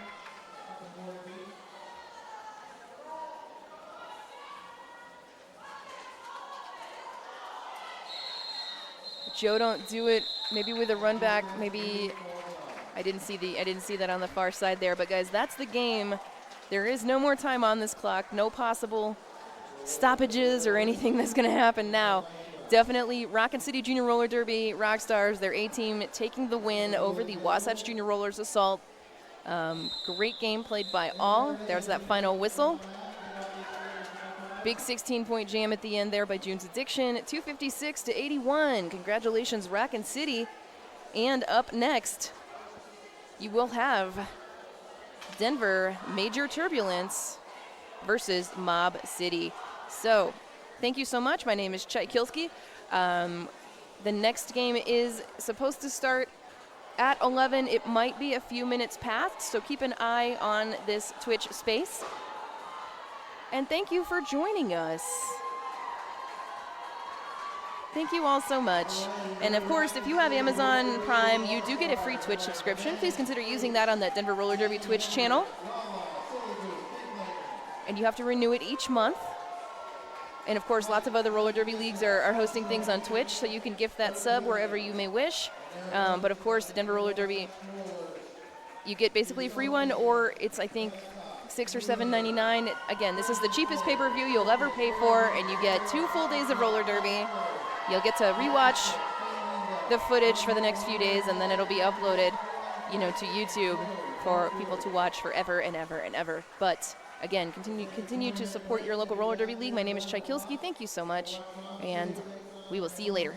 Joe don't do it, maybe with a run back, maybe I didn't see that on the far side there, but guys, that's the game. There is no more time on this clock, no possible stoppages or anything that's gonna happen now. Definitely Rockin City Junior Roller Derby, Rockstars, their A-team taking the win over the Wasatch Junior Rollers Assault. Great game played by all. There's that final whistle. Big 16-point jam at the end there by June's Addiction, 256-81. Congratulations, Rockin City. And up next, you will have Denver Major Turbulence versus Mob City. So, thank you so much. My name is Tchaikovsky. The next game is supposed to start at 11. It might be a few minutes past, so keep an eye on this Twitch space. And thank you for joining us. Thank you all so much. And of course, if you have Amazon Prime, you do get a free Twitch subscription. Please consider using that on that Denver Roller Derby Twitch channel. And you have to renew it each month. And of course, lots of other roller derby leagues are hosting things on Twitch, so you can gift that sub wherever you may wish. But of course, the Denver Roller Derby, you get basically a free one, or it's, I think, $6 or $7.99. Again, this is the cheapest pay-per-view you'll ever pay for, and you get 2 full days of roller derby. You'll get to rewatch the footage for the next few days, and then it'll be uploaded, to YouTube for people to watch forever and ever and ever. But again, continue to support your local roller derby league. My name is Tchaikovsky. Thank you so much, and we will see you later.